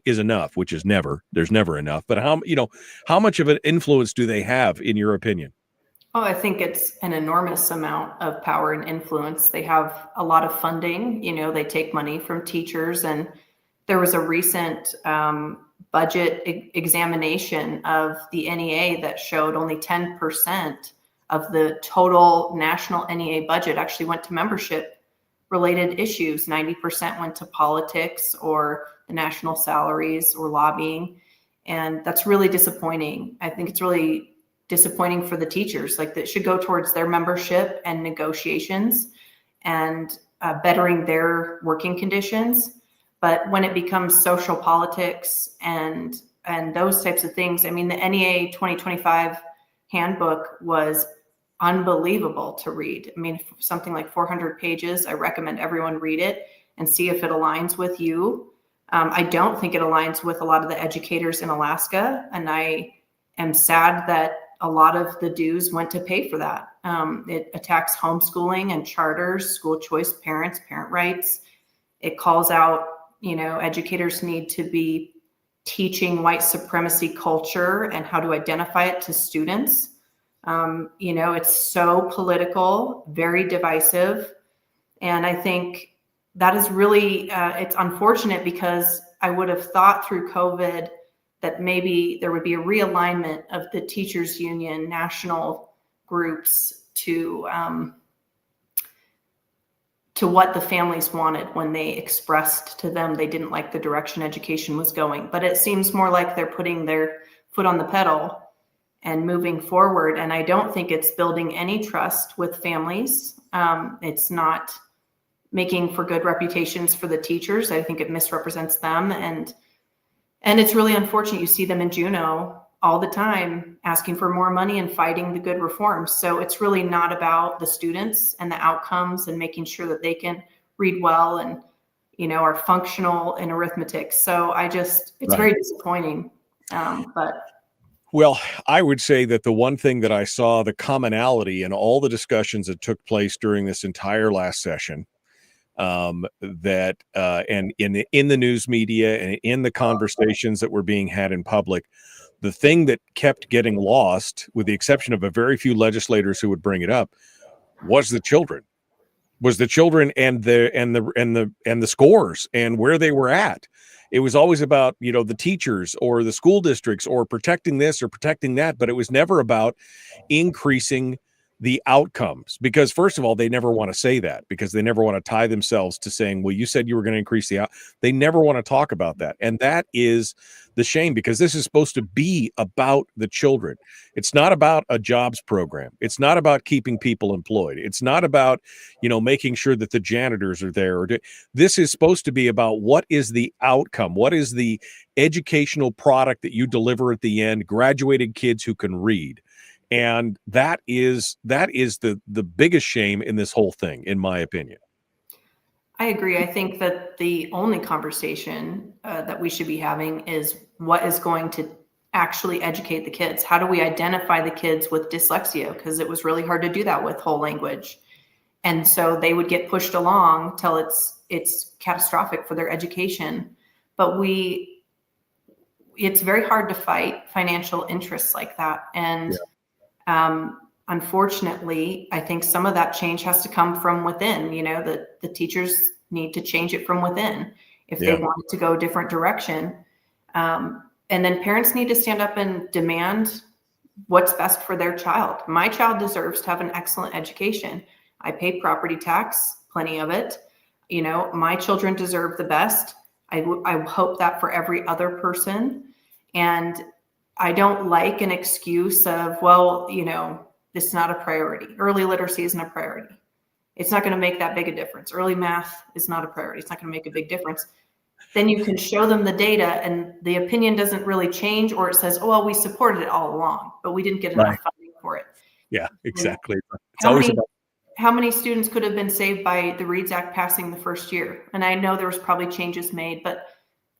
is enough, which is there's never enough, but how much of an influence do they have in your opinion? Oh, I think it's an enormous amount of power and influence. They have a lot of funding. They take money from teachers. And there was a recent budget examination of the NEA that showed only 10% of the total national NEA budget actually went to membership-related issues. 90% went to politics or the national salaries or lobbying. And that's really disappointing. I think it's really disappointing for the teachers. Like, that should go towards their membership and negotiations and bettering their working conditions. But when it becomes social politics and those types of things, I mean, the NEA 2025 handbook was unbelievable to read. I mean, something like 400 pages. I recommend everyone read it and see if it aligns with you. I don't think it aligns with a lot of the educators in Alaska, and I am sad that a lot of the dues went to pay for that. It attacks homeschooling and charters, school choice, parent rights. It calls out, educators need to be teaching white supremacy culture and how to identify it to students. It's so political, very divisive. And I think that is really, it's unfortunate because I would have thought through COVID that maybe there would be a realignment of the teachers union national groups to what the families wanted when they expressed to them they didn't like the direction education was going. But it seems more like they're putting their foot on the pedal and moving forward. And I don't think it's building any trust with families. It's not making for good reputations for the teachers. I think it misrepresents them. And it's really unfortunate. You see them in Juneau all the time asking for more money and fighting the good reforms. So it's really not about the students and the outcomes and making sure that they can read well and, are functional in arithmetic. So it's very disappointing. Well, I would say that the one thing that I saw, the commonality in all the discussions that took place during this entire last session, and in the news media and in the conversations that were being had in public, the thing that kept getting lost, with the exception of a very few legislators who would bring it up, was the children. And the scores and where they were at. It was always about, the teachers or the school districts or protecting this or protecting that, but it was never about increasing the outcomes, because first of all, they never want to say that because they never want to tie themselves to saying, well, you said you were going to increase they never want to talk about that. And that is the shame, because this is supposed to be about the children. It's not about a jobs program. It's not about keeping people employed. It's not about, making sure that the janitors are there. This is supposed to be about what is the outcome? What is the educational product that you deliver at the end? Graduated kids who can read. And that is the biggest shame in this whole thing, in my opinion. I agree. I think that the only conversation that we should be having is what is going to actually educate the kids. How do we identify the kids with dyslexia? Because it was really hard to do that with whole language. And so they would get pushed along till it's catastrophic for their education. But it's very hard to fight financial interests like that. And unfortunately, I think some of that change has to come from within. The teachers need to change it from within if they want it to go a different direction. And then parents need to stand up and demand what's best for their child. My child deserves to have an excellent education. I pay property tax, plenty of it. My children deserve the best. I hope that for every other person. And I don't like an excuse of, this is not a priority. Early literacy isn't a priority. It's not going to make that big a difference. Early math is not a priority. It's not going to make a big difference. Then you can show them the data and the opinion doesn't really change, or it says, oh, well, we supported it all along, but we didn't get enough funding for it. Yeah, exactly. How many students could have been saved by the READS Act passing the first year? And I know there was probably changes made, but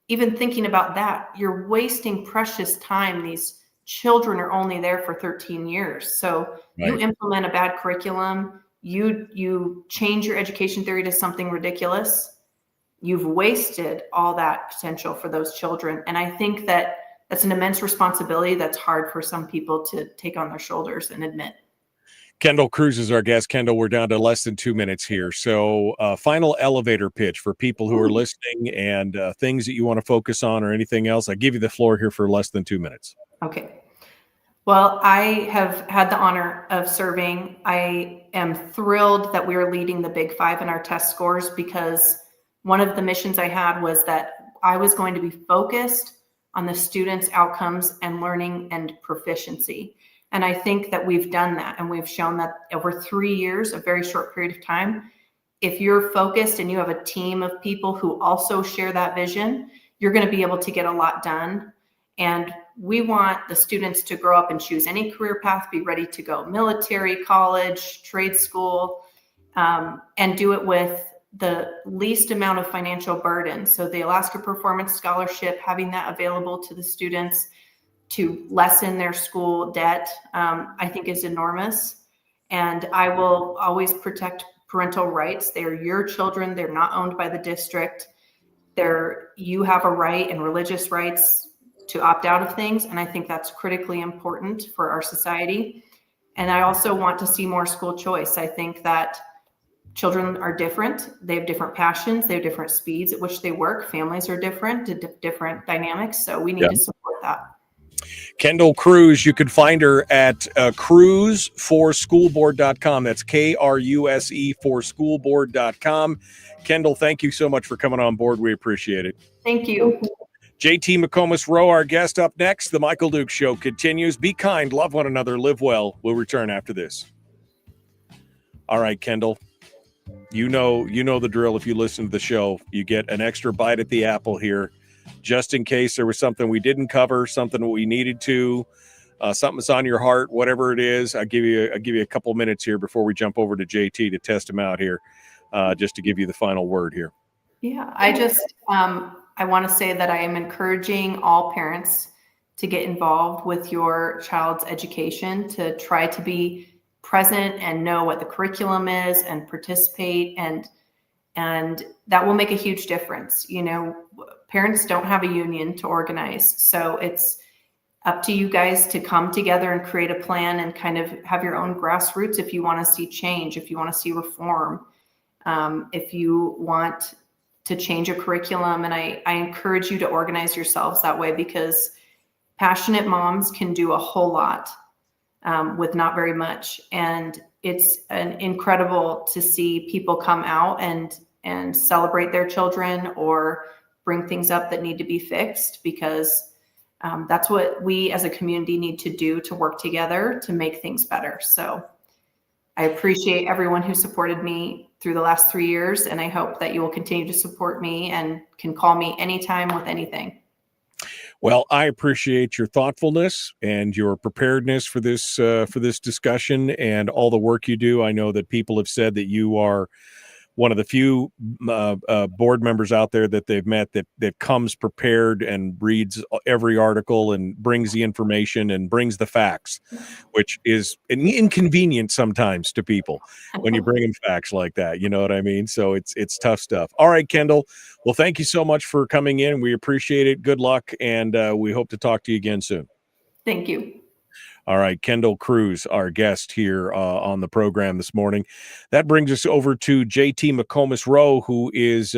even thinking about that, you're wasting precious time. These children are only there for 13 years. So you implement a bad curriculum, you change your education theory to something ridiculous. You've wasted all that potential for those children. And I think that that's an immense responsibility that's hard for some people to take on their shoulders and admit. Kendal Kruse is our guest. Kendal, we're down to less than 2 minutes here. So final elevator pitch for people who are listening and things that you want to focus on or anything else. I give you the floor here for less than 2 minutes. Okay. Well, I have had the honor of serving. I am thrilled that we are leading the Big Five in our test scores, because one of the missions I had was that I was going to be focused on the students' outcomes and learning and proficiency. And I think that we've done that, and we've shown that over 3 years, a very short period of time, if you're focused and you have a team of people who also share that vision, you're going to be able to get a lot done. And we want the students to grow up and choose any career path, be ready to go military, college, trade school, and do it with the least amount of financial burden. So the Alaska Performance Scholarship, having that available to the students to lessen their school debt, I think is enormous. And I will always protect parental rights. They are your children. They're not owned by the district. You have a right and religious rights to opt out of things. And I think that's critically important for our society. And I also want to see more school choice. I think that children are different. They have different passions. They have different speeds at which they work. Families are different, different dynamics. So we need to support that. Kendal Kruse, you can find her at cruise4schoolboard.com. That's KRUSE for schoolboard.com. Kendal, thank you so much for coming on board. We appreciate it. Thank you. JT McComas-Roe, our guest. Up next, The Michael Dukes Show continues. Be kind, love one another, live well. We'll return after this. All right, Kendal. You know the drill. If you listen to the show, you get an extra bite at the apple here, just in case there was something we didn't cover, something we needed to, something that's on your heart, whatever it is. I'll give you a couple minutes here before we jump over to JT to test him out here, just to give you the final word here. Yeah, I want to say that I am encouraging all parents to get involved with your child's education, to try to be present and know what the curriculum is and participate, and that will make a huge difference. Parents don't have a union to organize, so it's up to you guys to come together and create a plan and kind of have your own grassroots if you want to see change, if you want to see reform, if you want to change a curriculum. And I encourage you to organize yourselves that way, because passionate moms can do a whole lot with not very much. And it's incredible to see people come out and celebrate their children or bring things up that need to be fixed, because that's what we as a community need to do to work together to make things better. So I appreciate everyone who supported me through the last 3 years, and I hope that you will continue to support me and can call me anytime with anything. Well, I appreciate your thoughtfulness and your preparedness for this discussion and all the work you do. I know that people have said that you are one of the few board members out there that they've met that comes prepared and reads every article and brings the information and brings the facts, which is an inconvenient sometimes to people when you bring in facts like that. You know what I mean? So it's tough stuff. All right, Kendal. Well, thank you so much for coming in. We appreciate it. Good luck, and we hope to talk to you again soon. Thank you. All right, Kendal Kruse, our guest here on the program this morning. That brings us over to JT McComas-Roe, who is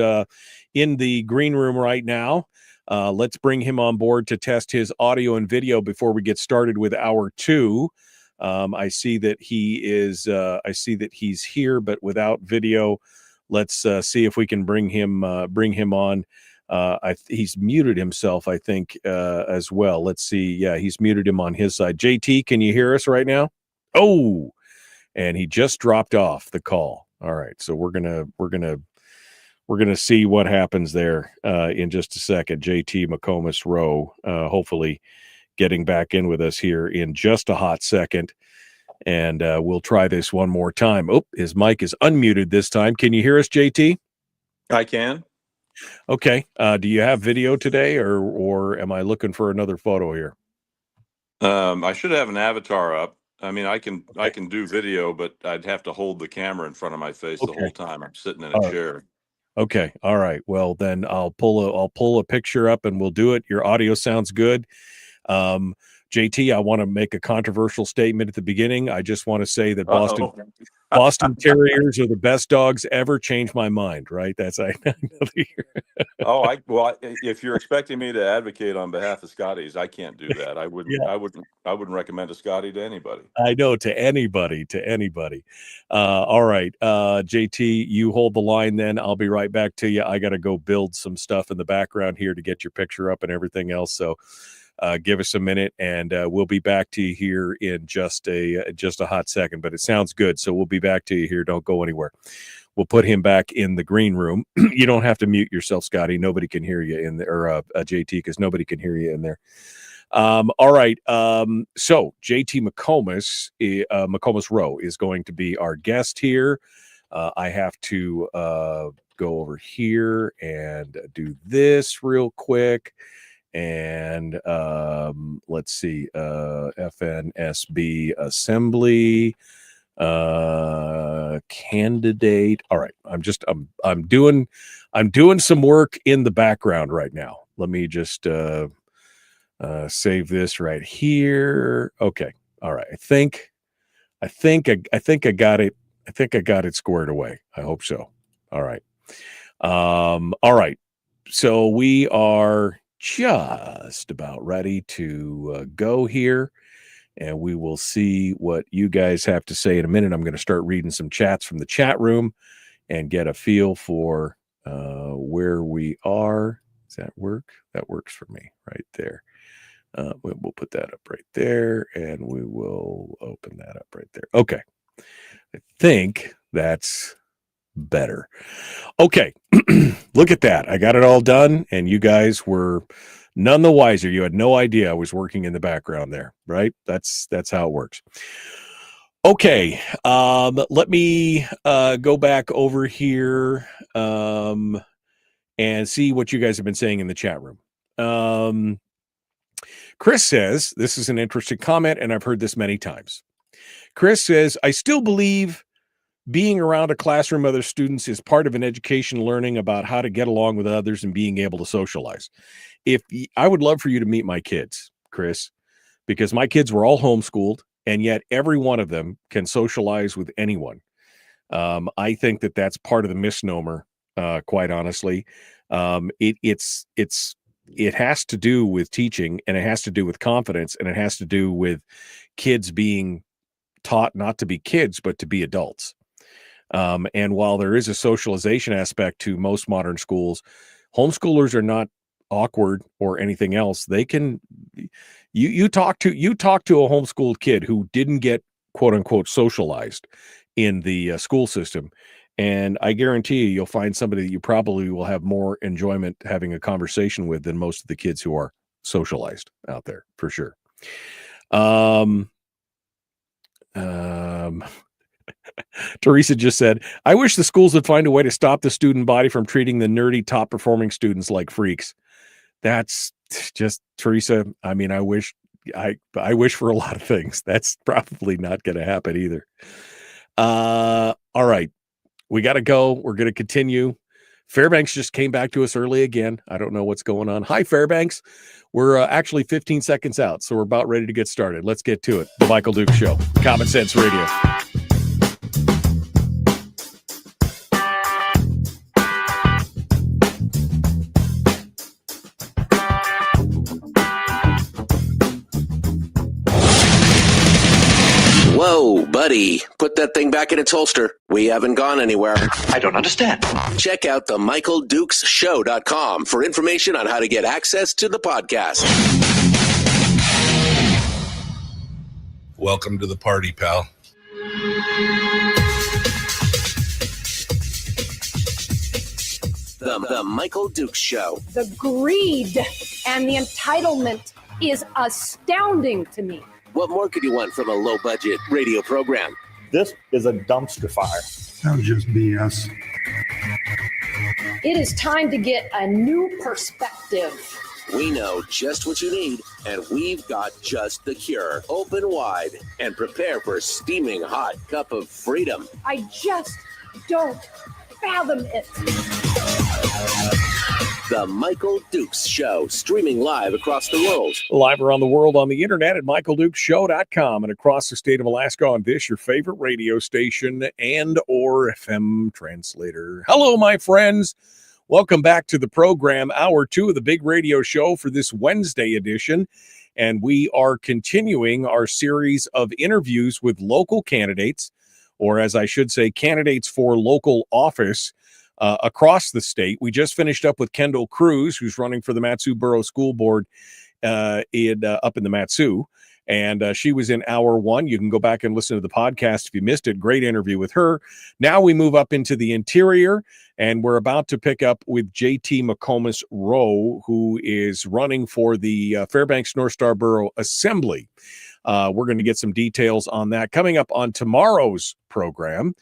in the green room right now. Let's bring him on board to test his audio and video before we get started with hour 2. I see that he is. I see that he's here, but without video. Let's see if we can bring him on. He's muted himself, I think, as well. Let's see. Yeah, he's muted him on his side. JT, can you hear us right now? Oh, and he just dropped off the call. All right, so we're gonna see what happens there in just a second. JT McComas-Roe, hopefully getting back in with us here in just a hot second, and we'll try this one more time. Oh, his mic is unmuted this time. Can you hear us, JT? I can. Okay. Do you have video today, or am I looking for another photo here? I should have an avatar up. I mean, I can do video, but I'd have to hold the camera in front of my face the whole time. I'm sitting in a chair. Okay. All right. Well, then I'll pull a picture up and we'll do it. Your audio sounds good. JT, I want to make a controversial statement at the beginning. I just want to say that Boston Terriers are the best dogs ever. Changed my mind, right? That's if you're expecting me to advocate on behalf of Scotties, I can't do that. I wouldn't. Yeah. I wouldn't recommend a Scottie to anybody. I know, to anybody. All right, JT, you hold the line. Then I'll be right back to you. I got to go build some stuff in the background here to get your picture up and everything else. So. Give us a minute, and we'll be back to you here in just a hot second. But it sounds good, so we'll be back to you here. Don't go anywhere. We'll put him back in the green room. You don't have to mute yourself, Scotty. Nobody can hear you in there, or JT, because nobody can hear you in there. All right. So JT McComas-Roe is going to be our guest here. I have to go over here and do this real quick. And let's see, FNSB assembly candidate. All right, I'm doing some work in the background right now. Let me just save this right here. Okay. All right. I think I got it. I think I got it squared away. I hope so. All right. All right. So we are just about ready to go here, and we will see what you guys have to say in a minute. I'm going to start reading some chats from the chat room and get a feel for where we are. Does that work? That works for me right there. We'll put that up right there, and we will open that up right there. Okay. I think that's better. Okay. Look at that. I got it all done, and you guys were none the wiser. You had no idea I was working in the background there, right? That's how it works. Okay. Let me go back over here and see what you guys have been saying in the chat room. Chris says, this is an interesting comment, and I've heard this many times. Chris says, I still believe being around a classroom of other students is part of an education, learning about how to get along with others and being able to socialize. I would love for you to meet my kids, Chris, because my kids were all homeschooled, and yet every one of them can socialize with anyone. I think that that's part of the misnomer, quite honestly. It has to do with teaching, and it has to do with confidence, and it has to do with kids being taught not to be kids, but to be adults. And while there is a socialization aspect to most modern schools, homeschoolers are not awkward or anything else. They can, you talk to a homeschooled kid who didn't get quote unquote socialized in the school system, and I guarantee you'll find somebody that you probably will have more enjoyment having a conversation with than most of the kids who are socialized out there, for sure. Teresa just said, I wish the schools would find a way to stop the student body from treating the nerdy top performing students like freaks. That's just, Teresa. I mean, I wish for a lot of things. That's probably not going to happen either. All right. We got to go. We're going to continue. Fairbanks just came back to us early again. I don't know what's going on. Hi, Fairbanks. We're actually 15 seconds out, so we're about ready to get started. Let's get to it. The Michael Duke Show, Common Sense Radio. Whoa, buddy. Put that thing back in its holster. We haven't gone anywhere. I don't understand. Check out the MichaelDukesShow.com for information on how to get access to the podcast. Welcome to the party, pal. The Michael Dukes Show. The greed and the entitlement is astounding to me. What more could you want from a low-budget radio program? This is a dumpster fire. That was just BS. It is time to get a new perspective. We know just what you need, and we've got just the cure. Open wide and prepare for a steaming hot cup of freedom. I just don't fathom it. The Michael Dukes Show, streaming live across the world. Live around the world on the internet at MichaelDukesShow.com and across the state of Alaska on this, your favorite radio station and or FM translator. Hello, my friends. Welcome back to the program, hour 2 of the big radio show for this Wednesday edition. And we are continuing our series of interviews with local candidates, or as I should say, candidates for local office across the state. We just finished up with Kendal Kruse, who's running for the MatSu's Borough School Board up in the MatSu's. And she was in hour 1. You can go back and listen to the podcast if you missed it. Great interview with her. Now we move up into the interior, and we're about to pick up with JT McComas-Roe, who is running for the Fairbanks North Star Borough Assembly. We're going to get some details on that. Coming up on tomorrow's program,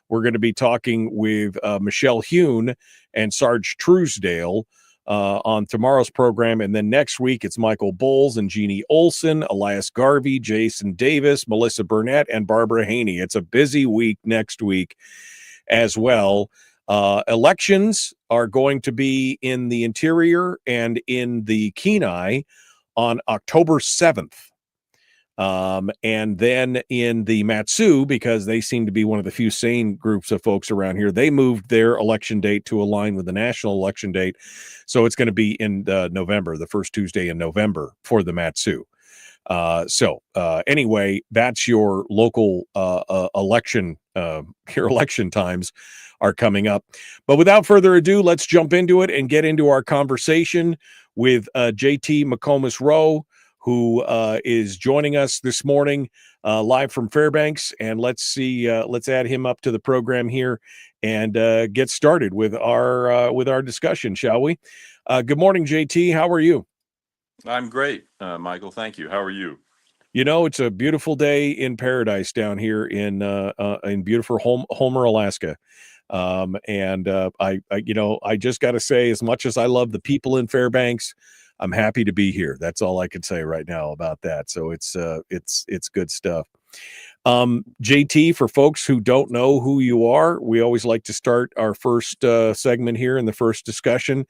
we're going to be talking with Michelle Hune and Sarge Truesdale on tomorrow's program. And then next week, it's Michael Bowles and Jeannie Olson, Elias Garvey, Jason Davis, Melissa Burnett, and Barbara Haney. It's a busy week next week as well. Elections are going to be in the interior and in the Kenai on October 7th. And then in the MatSu's, because they seem to be one of the few sane groups of folks around here, they moved their election date to align with the national election date. So it's going to be in November, the first Tuesday in November for the MatSu's. Anyway, that's your local election. Your election times are coming up. But without further ado, let's jump into it and get into our conversation with JT McComas-Roe, who is joining us this morning live from Fairbanks. And let's add him up to the program here and get started with our discussion, shall we? Good morning, JT. How are you? I'm great, Michael. Thank you. How are you? You know, it's a beautiful day in paradise down here in beautiful Homer, Alaska. I just got to say, as much as I love the people in Fairbanks, I'm happy to be here. That's all I can say right now about that. So it's good stuff. JT, for folks who don't know who you are, we always like to start our first segment here in the first discussion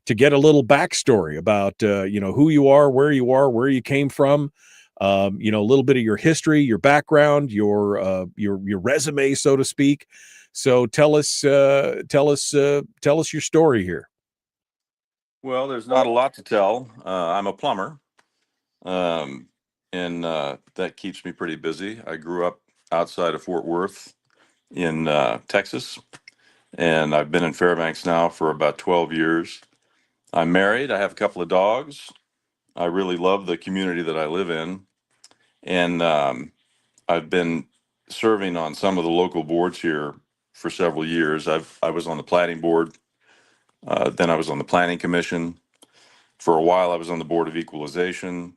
to get a little backstory about who you are, where you came from, a little bit of your history, your background, your resume, so to speak. So tell us your story here. Well, there's not a lot to tell. I'm a plumber, and that keeps me pretty busy. I grew up outside of Fort Worth in Texas, and I've been in Fairbanks now for about 12 years. I'm married. I have a couple of dogs. I really love the community that I live in, and I've been serving on some of the local boards here for several years. I was on the planning board. Then I was on the Planning Commission. For a while, I was on the Board of Equalization.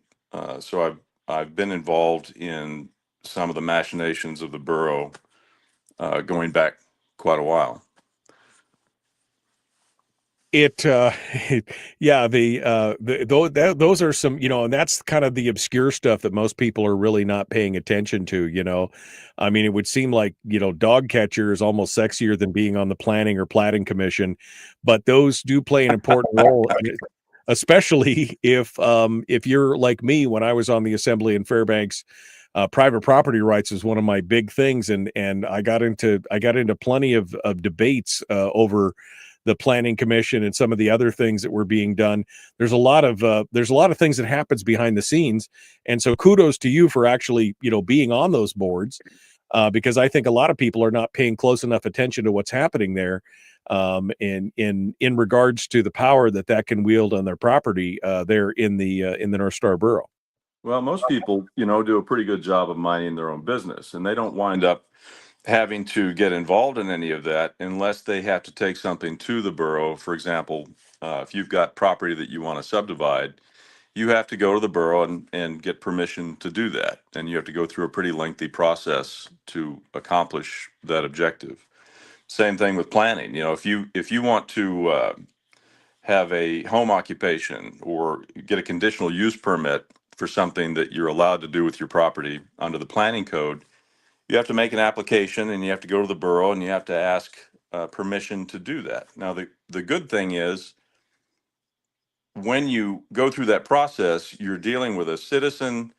So I've been involved in some of the machinations of the borough going back quite a while. Those are some, and that's kind of the obscure stuff that most people are really not paying attention to. I mean, it would seem like, dog catcher is almost sexier than being on the planning or platting commission, but those do play an important role, especially if you're like me. When I was on the assembly in Fairbanks, private property rights is one of my big things, and I got into plenty of debates over the planning commission and some of the other things that were being done. There's a lot of things that happens behind the scenes, and so kudos to you for actually being on those boards, because I think a lot of people are not paying close enough attention to what's happening there, in regards to the power that can wield on their property there in the North Star Borough. Well, most people, do a pretty good job of minding their own business, and they don't wind up having to get involved in any of that unless they have to take something to the borough. For example, if you've got property that you want to subdivide, you have to go to the borough and get permission to do that. And you have to go through a pretty lengthy process to accomplish that objective. Same thing with planning. If you want to have a home occupation or get a conditional use permit for something that you're allowed to do with your property under the planning code, you have to make an application and you have to go to the borough and you have to ask permission to do that. Now, the good thing is when you go through that process, you're dealing with a citizen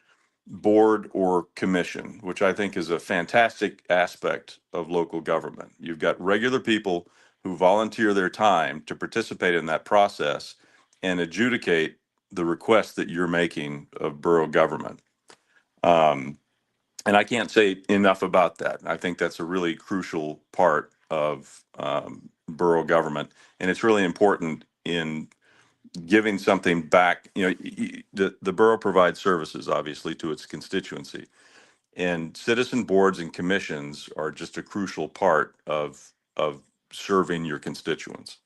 board or commission, which I think is a fantastic aspect of local government. You've got regular people who volunteer their time to participate in that process and adjudicate the request that you're making of borough government. And I can't say enough about that. I think that's a really crucial part of borough government, and it's really important in giving something back. The borough provides services, obviously, to its constituency, and citizen boards and commissions are just a crucial part of serving your constituents.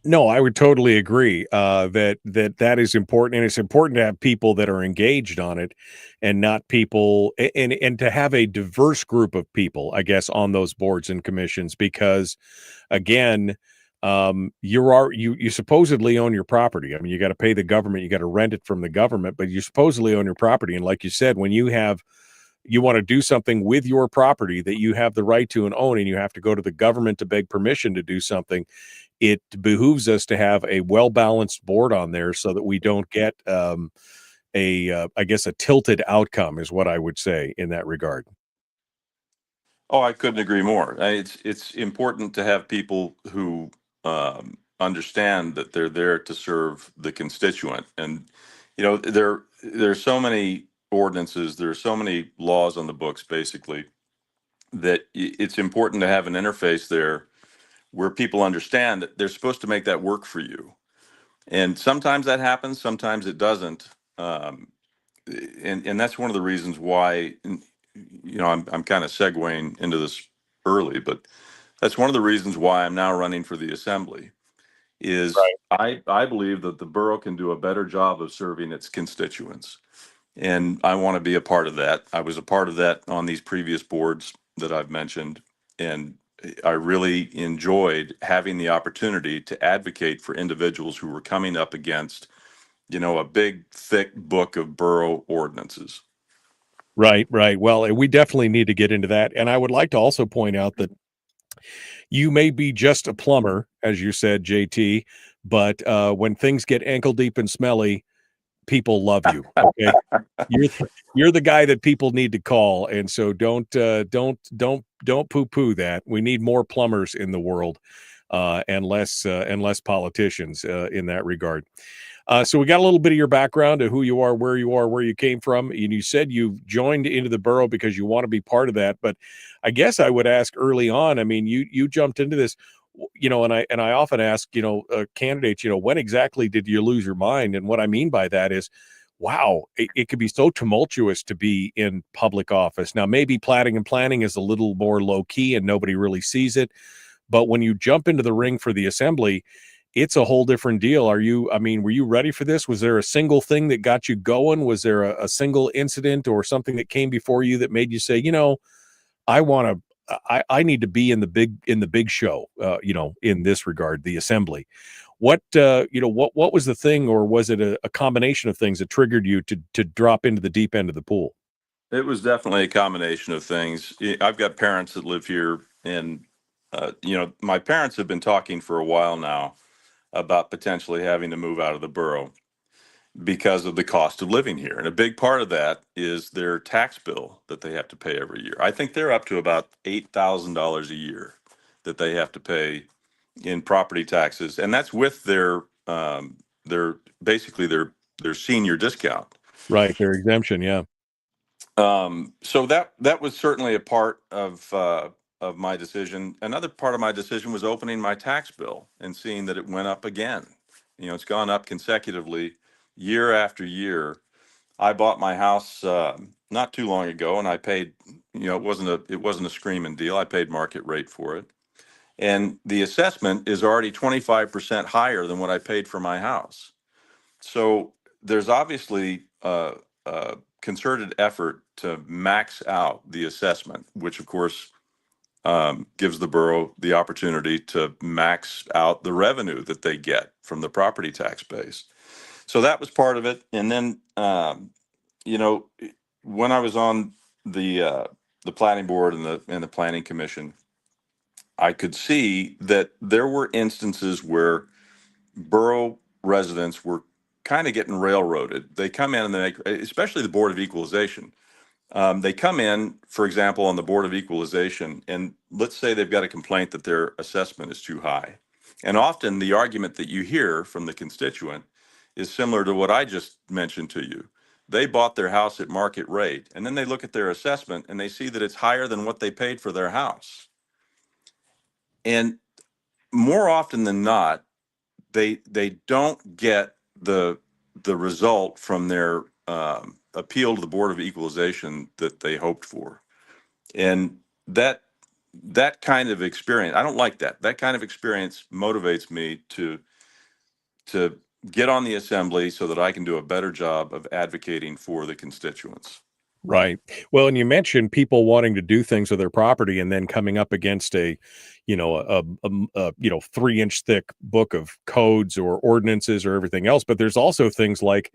No, I would totally agree that is important, and it's important to have people that are engaged on it, and not people, and to have a diverse group of people, I guess, on those boards and commissions, because, again, you supposedly own your property. I mean, you got to pay the government, you got to rent it from the government, but you supposedly own your property, and like you said, when you want to do something with your property that you have the right to and own, and you have to go to the government to beg permission to do something, it behooves us to have a well-balanced board on there so that we don't get I guess a tilted outcome is what I would say in that regard. Oh, I couldn't agree more. It's important to have people who understand that they're there to serve the constituent. And, there's so many ordinances, there are so many laws on the books, basically, that it's important to have an interface there where people understand that they're supposed to make that work for you. And sometimes that happens, sometimes it doesn't. And that's one of the reasons why, I'm kind of segueing into this early, but that's one of the reasons why I'm now running for the assembly. Is right. I believe that the borough can do a better job of serving its constituents. And I want to be a part of that. I was a part of that on these previous boards that I've mentioned. And I really enjoyed having the opportunity to advocate for individuals who were coming up against, a big, thick book of borough ordinances. Right. Well, we definitely need to get into that. And I would like to also point out that you may be just a plumber, as you said, JT, but when things get ankle deep and smelly, people love you. Okay, you're the guy that people need to call, and so don't poo-poo that. We need more plumbers in the world, and less politicians in that regard. So we got a little bit of your background of who you are, where you came from, and you said you joined into the borough because you want to be part of that. But I guess I would ask early on. I mean, you jumped into this, and I often ask, candidates, when exactly did you lose your mind? And what I mean by that is, wow, it could be so tumultuous to be in public office. Now, maybe platting and planning is a little more low key and nobody really sees it. But when you jump into the ring for the assembly, it's a whole different deal. Were you ready for this? Was there a single thing that got you going? Was there a single incident or something that came before you that made you say, I want to, I need to be in the big show, in this regard, the assembly. What what was the thing, or was it a combination of things that triggered you to drop into the deep end of the pool? It was definitely a combination of things. I've got parents that live here, and my parents have been talking for a while now about potentially having to move out of the borough because of the cost of living here. And a big part of that is their tax bill that they have to pay every year. I think they're up to about $8,000 a year that they have to pay in property taxes, and that's with basically their senior discount. Right, their exemption, yeah. So that was certainly a part of my decision. Another part of my decision was opening my tax bill and seeing that it went up again. It's gone up consecutively year after year. I bought my house not too long ago, and I paid. It wasn't a screaming deal. I paid market rate for it, and the assessment is already 25% higher than what I paid for my house. So there's obviously a concerted effort to max out the assessment, which of course gives the borough the opportunity to max out the revenue that they get from the property tax base. So that was part of it. And then, when I was on the planning board and the planning commission, I could see that there were instances where borough residents were kind of getting railroaded. They come in and they make, especially the Board of Equalization. They come in, for example, on the Board of Equalization, and let's say they've got a complaint that their assessment is too high. And often the argument that you hear from the constituent is similar to what I just mentioned to you. They bought their house at market rate, and then they look at their assessment and they see that it's higher than what they paid for their house. And more often than not, they don't get the result from their appeal to the Board of Equalization that they hoped for. And that kind of experience, I don't like that. That kind of experience motivates me to get on the assembly so that I can do a better job of advocating for the constituents. Right. Well, and you mentioned people wanting to do things with their property and then coming up against a 3-inch thick book of codes or ordinances or everything else. But there's also things like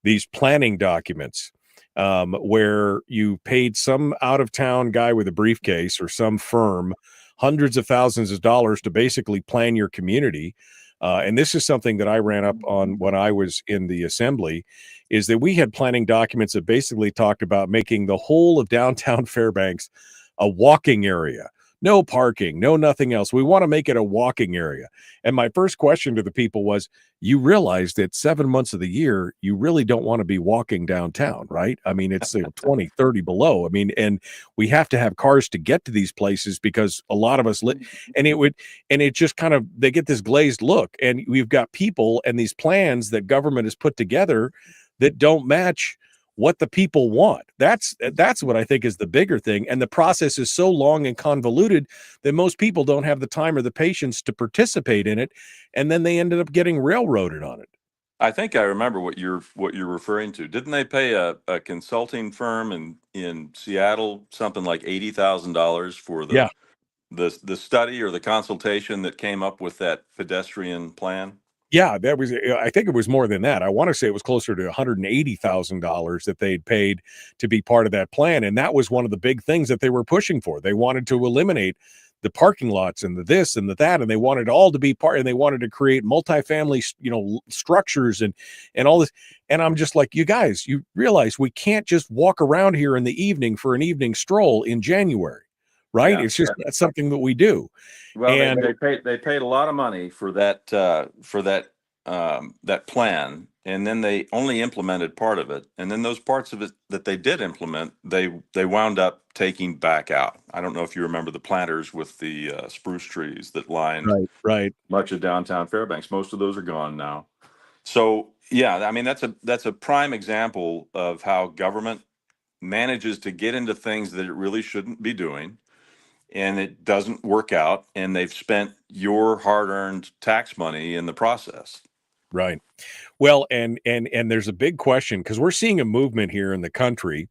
these planning documents where you paid some out of town guy with a briefcase or some firm hundreds of thousands of dollars to basically plan your community. And this is something that I ran up on when I was in the assembly, is that we had planning documents that basically talked about making the whole of downtown Fairbanks a walking area. No parking, no nothing else. We want to make it a walking area. And my first question to the people was, you realize that 7 months of the year, you really don't want to be walking downtown, right? I mean, it's 20, 30 below. I mean, and we have to have cars to get to these places because a lot of us and it just kind of, they get this glazed look, and we've got people and these plans that government has put together that don't match what the people want. That's what I think is the bigger thing. And the process is so long and convoluted that most people don't have the time or the patience to participate in it. And then they ended up getting railroaded on it. I think I remember what you're referring to. Didn't they pay a consulting firm in Seattle something like $80,000 for the study or the consultation that came up with that pedestrian plan? Yeah, I think it was more than that. I want to say it was closer to $180,000 that they'd paid to be part of that plan. And that was one of the big things that they were pushing for. They wanted to eliminate the parking lots and the this and the that, and they wanted all to be part, and they wanted to create multifamily, structures and all this. And I'm just like, you guys, you realize we can't just walk around here in the evening for an evening stroll in January. Right. Yeah, it's just that's something that we do. Well, and they paid a lot of money for that plan, and then they only implemented part of it, and then those parts of it that they did implement, they wound up taking back out. I don't know if you remember the planters with the spruce trees that lined right much of downtown Fairbanks. Most of those are gone now. So yeah, I mean that's a prime example of how government manages to get into things that it really shouldn't be doing, and it doesn't work out, and they've spent your hard-earned tax money in the process. Right. Well, and there's a big question, because we're seeing a movement here in the country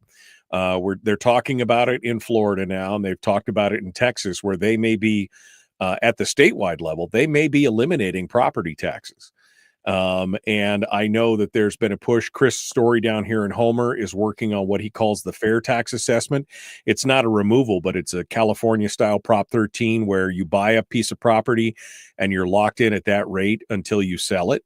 They're talking about it in Florida now, and they've talked about it in Texas, where they may be at the statewide level, they may be eliminating property taxes. And I know that there's been a push. Chris Story down here in Homer is working on what he calls the fair tax assessment. It's not a removal, but it's a California style Prop 13 where you buy a piece of property and you're locked in at that rate until you sell it.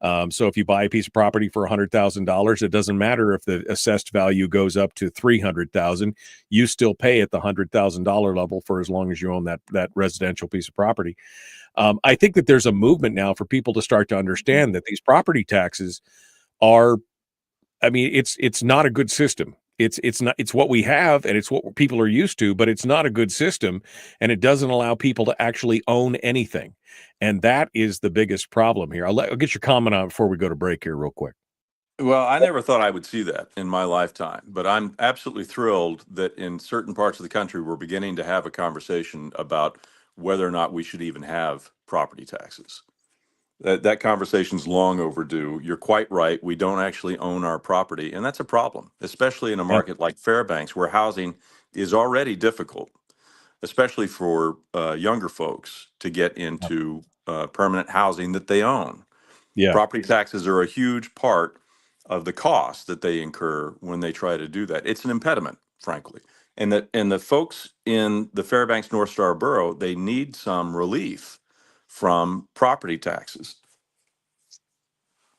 So if you buy a piece of property for $100,000, it doesn't matter if the assessed value goes up to $300,000. You still pay at the $100,000 level for as long as you own that residential piece of property. I think that there's a movement now for people to start to understand that these property taxes are, I mean, it's not a good system. It's what we have and it's what people are used to, but it's not a good system, and it doesn't allow people to actually own anything. And that is the biggest problem here. I'll get your comment on it before we go to break here real quick. Well, I never thought I would see that in my lifetime, but I'm absolutely thrilled that in certain parts of the country, we're beginning to have a conversation about whether or not we should even have property taxes. That conversation's long overdue. You're quite right. We don't actually own our property, and that's a problem, especially in a market like Fairbanks, where housing is already difficult, especially for younger folks to get into permanent housing that they own. Yeah. Property taxes are a huge part of the cost that they incur when they try to do that. It's an impediment, frankly. And the folks in the Fairbanks North Star Borough, they need some relief from property taxes.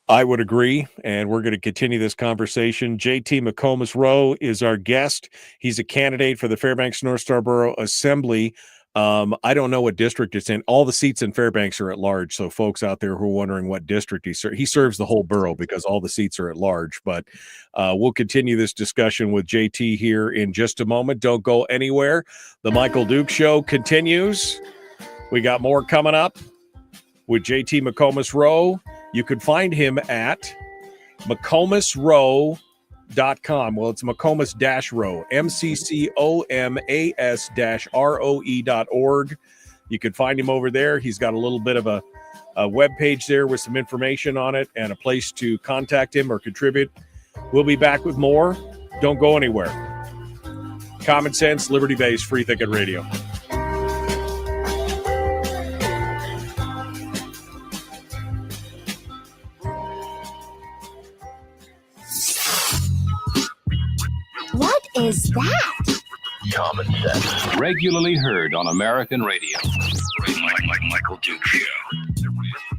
I would agree, and we're going to continue this conversation. JT McComas-Roe is our guest. He's a candidate for the Fairbanks North Star Borough Assembly. I don't know what district it's in. All the seats in Fairbanks are at large, so folks out there who are wondering what district he serves the whole borough because all the seats are at large. But we'll continue this discussion with JT here in just a moment. Don't go anywhere. The Michael Duke Show continues. We got more coming up with JT McComas-Roe. You can find him at McComas-Roe.com. Well, it's McComas-Roe, MCCOMAS-ROE.org. You can find him over there. He's got a little bit of a web page there with some information on it and a place to contact him or contribute. We'll be back with more. Don't go anywhere. Common sense, liberty-based, free thinking radio. What is that? Common sense. Regularly heard on American radio. Michael Duke Show.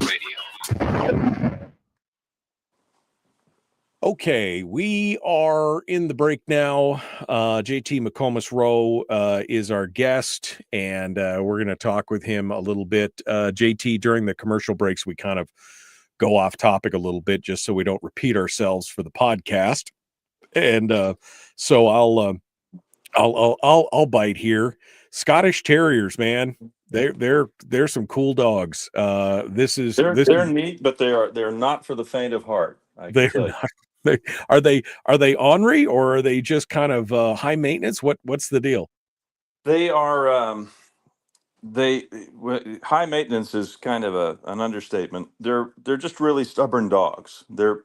Radio. Okay, we are in the break now. JT McComas-Roe is our guest, and we're going to talk with him a little bit. JT, during the commercial breaks, we kind of go off topic a little bit just so we don't repeat ourselves for the podcast. And so I'll bite here. Scottish Terriers, man, they're some cool dogs. They're neat, but they're not for the faint of heart. Are they ornery, or are they just kind of high maintenance? What's the deal? They are. High maintenance is kind of an understatement. They're just really stubborn dogs. They're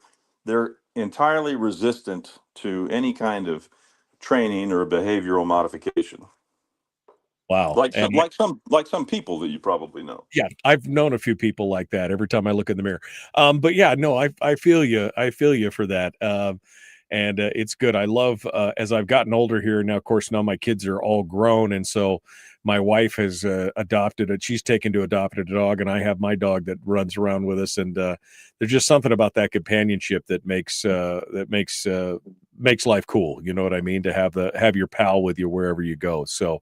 entirely resistant to any kind of training or behavioral modification. Wow. Like some people that you probably know. Yeah, I've known a few people like that every time I look in the mirror. But yeah, no, I feel you. I feel you for that. And it's good. I love, as I've gotten older here now, of course, now my kids are all grown. And so my wife has adopted it. She's taken to adopt a dog, and I have my dog that runs around with us. And there's just something about that companionship that makes life cool. You know what I mean? To have your pal with you wherever you go. So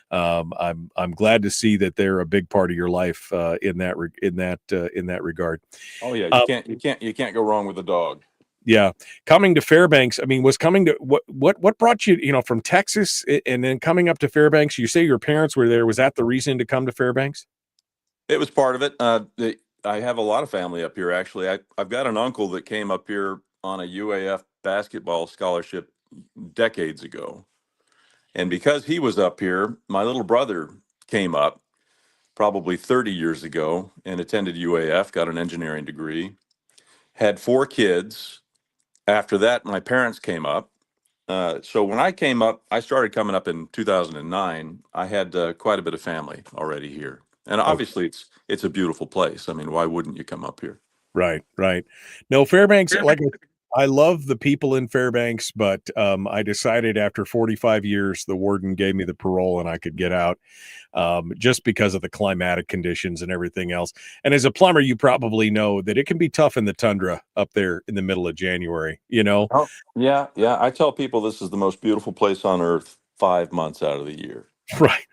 I'm glad to see that they're a big part of your life in that regard. Oh yeah, you can't go wrong with a dog. Yeah, coming to Fairbanks. I mean, what brought you, from Texas and then coming up to Fairbanks? You say your parents were there. Was that the reason to come to Fairbanks? It was part of it. I have a lot of family up here. Actually, I've got an uncle that came up here on a UAF basketball scholarship decades ago. And because he was up here, my little brother came up probably 30 years ago and attended UAF, got an engineering degree, had 4 kids. After that, my parents came up, So when I started coming up in 2009. I had quite a bit of family already here, and obviously it's a beautiful place. I mean, why wouldn't you come up here? Right, right. No, Fairbanks, like I love the people in Fairbanks, but I decided after 45 years, the warden gave me the parole and I could get out, just because of the climatic conditions and everything else. And as a plumber, you probably know that it can be tough in the tundra up there in the middle of January, you know? Oh, yeah, yeah. I tell people this is the most beautiful place on earth 5 months out of the year. Right.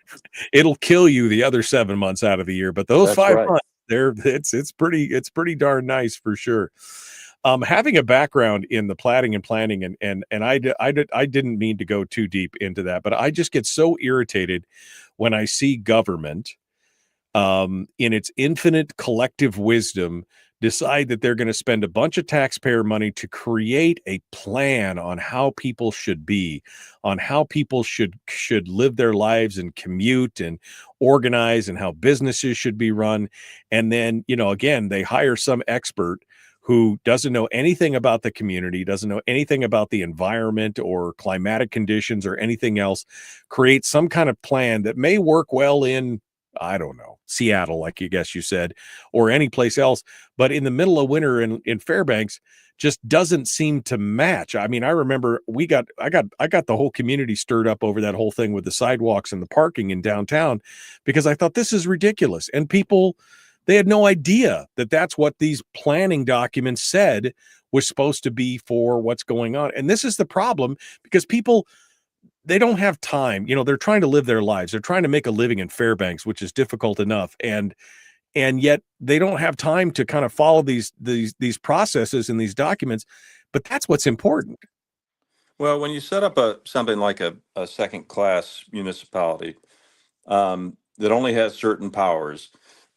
It'll kill you the other 7 months out of the year, but those That's 5 right. months, it's pretty darn nice for sure. Having a background in the platting and planning, and I didn't mean to go too deep into that, but I just get so irritated when I see government, in its infinite collective wisdom, decide that they're going to spend a bunch of taxpayer money to create a plan on how people should be, on how people should live their lives and commute and organize, and how businesses should be run. And then, again, they hire some expert who doesn't know anything about the community, doesn't know anything about the environment or climatic conditions or anything else, create some kind of plan that may work well in, I don't know, Seattle, like you guess you said, or any place else, but in the middle of winter in Fairbanks just doesn't seem to match. I mean, I remember I got the whole community stirred up over that whole thing with the sidewalks and the parking in downtown, because I thought this is ridiculous. And people, they had no idea that that's what these planning documents said was supposed to be for what's going on. And this is the problem, because people, they don't have time. They're trying to live their lives. They're trying to make a living in Fairbanks, which is difficult enough. And yet they don't have time to kind of follow these processes and these documents. But that's what's important. Well, when you set up something like a second class municipality, that only has certain powers,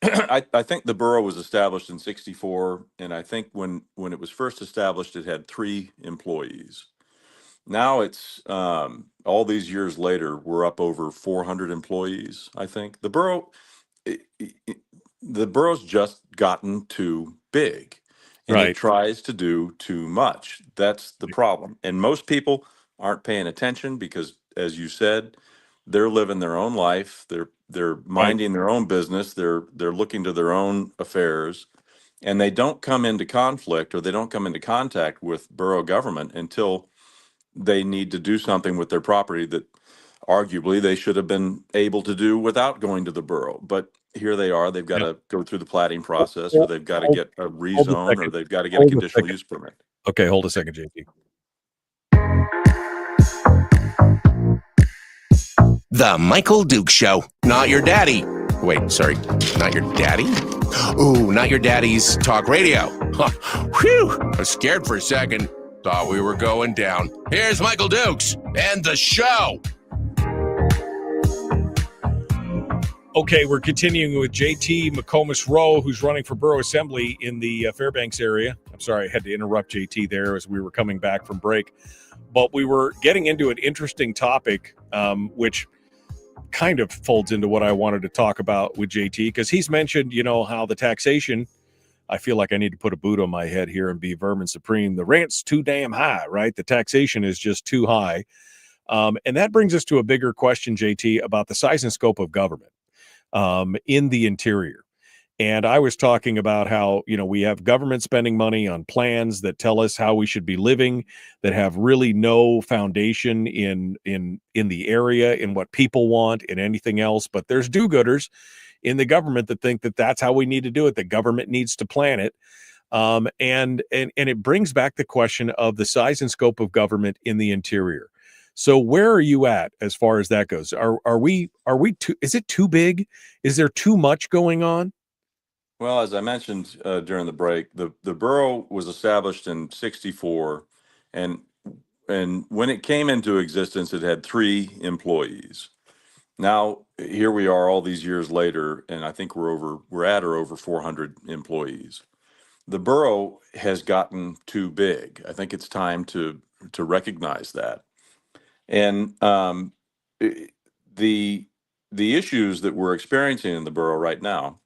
I think the borough was established in '64, and I think when it was first established, it had 3 employees. Now it's all these years later, we're up over 400 employees. I think the borough, the borough's just gotten too big, and Right. it tries to do too much. That's the problem, and most people aren't paying attention because, as you said, they're living their own life. They're minding their own business. They're looking to their own affairs, and they don't come into conflict, or they don't come into contact with borough government until they need to do something with their property that arguably they should have been able to do without going to the borough. But here they are. They've got to go through the platting process, or they've got to get a rezone, or they've got to get a conditional use permit. Okay, hold a second, JT. The Michael Duke Show. Not your daddy. Wait, sorry. Not your daddy? Ooh, not your daddy's talk radio. Huh. Whew. I was scared for a second. Thought we were going down. Here's Michael Dukes and the show. Okay, we're continuing with JT McComas-Roe, who's running for borough assembly in the Fairbanks area. I'm sorry, I had to interrupt JT there as we were coming back from break. But we were getting into an interesting topic, which kind of folds into what I wanted to talk about with JT, because he's mentioned, how the taxation, I feel like I need to put a boot on my head here and be vermin supreme. The rent's too damn high, right? The taxation is just too high. And that brings us to a bigger question, JT, about the size and scope of government in the interior. And I was talking about how, we have government spending money on plans that tell us how we should be living, that have really no foundation in the area, in what people want, in anything else. But there's do-gooders in the government that think that that's how we need to do it. The government needs to plan it. And it brings back the question of the size and scope of government in the interior. So where are you at as far as that goes? Are we too, is it too big? Is there too much going on? Well, as I mentioned during the break, the borough was established in '64, and when it came into existence, it had 3 employees. Now here we are, all these years later, and I think we're at or over 400 employees. The borough has gotten too big. I think it's time to recognize that. And the issues that we're experiencing in the borough right now,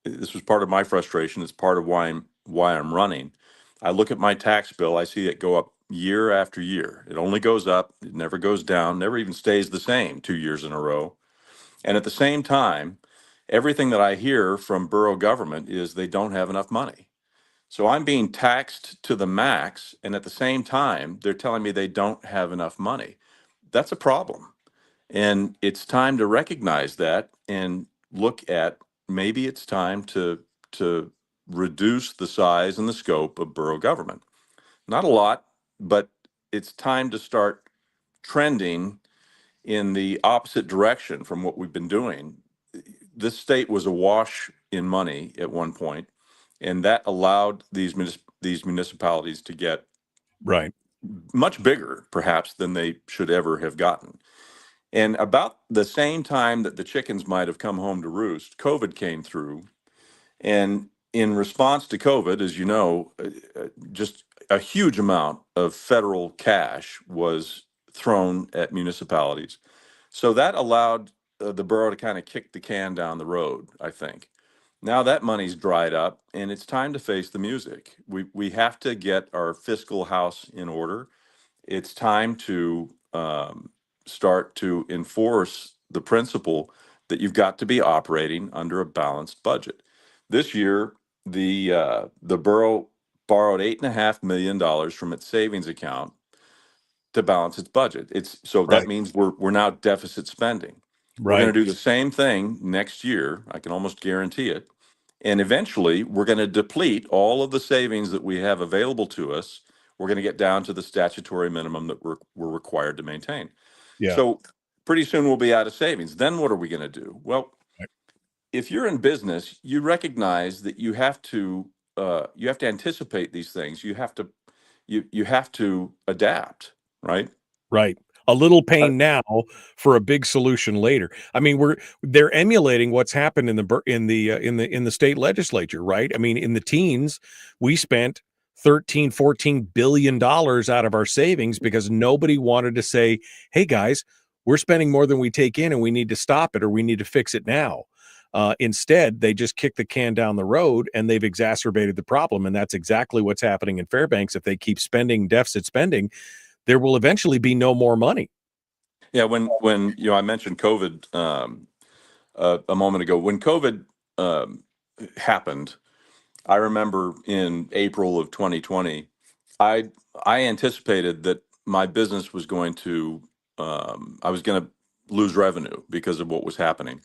this was part of my frustration. It's part of why I'm running. I look at my tax bill. I see it go up, year after year. It only goes up. It never goes down, never even stays the same 2 years in a row. And at the same time, everything that I hear from borough government is they don't have enough money. So I'm being taxed to the max, and at the same time, they're telling me they don't have enough money. That's a problem. And it's time to recognize that and look at maybe it's time to reduce the size and the scope of borough government. Not a lot, but it's time to start trending in the opposite direction from what we've been doing. This state was awash in money at one point, and that allowed these municipalities to get Right. much bigger, perhaps, than they should ever have gotten. And about the same time that the chickens might have come home to roost, COVID came through. And in response to COVID, as you know, just a huge amount of federal cash was thrown at municipalities. So that allowed the borough to kind of kick the can down the road, I think. Now that money's dried up and it's time to face the music. We have to get our fiscal house in order. It's time to start to enforce the principle that you've got to be operating under a balanced budget. This year, the borough borrowed $8.5 million from its savings account to balance its budget. That Right. means we're now deficit spending. We're Right. going to do the same thing next year. I can almost guarantee it. And eventually, we're going to deplete all of the savings that we have available to us. We're going to get down to the statutory minimum that we're required to maintain. Yeah. So pretty soon we'll be out of savings. Then what are we going to do? Well, if you're in business, you recognize that you have to anticipate these things. You have to adapt, right? Right. A little pain now for a big solution later. I mean, they're emulating what's happened in the state legislature, right? I mean, in the teens, we spent 13-14 billion dollars out of our savings because nobody wanted to say, "Hey guys, we're spending more than we take in and we need to stop it or we need to fix it now." Instead, they just kick the can down the road and they've exacerbated the problem. And that's exactly what's happening in Fairbanks. If they keep spending deficit spending, there will eventually be no more money. Yeah, when I mentioned COVID a moment ago, when COVID happened, I remember in April of 2020, I anticipated that my business was going to I was going to lose revenue because of what was happening,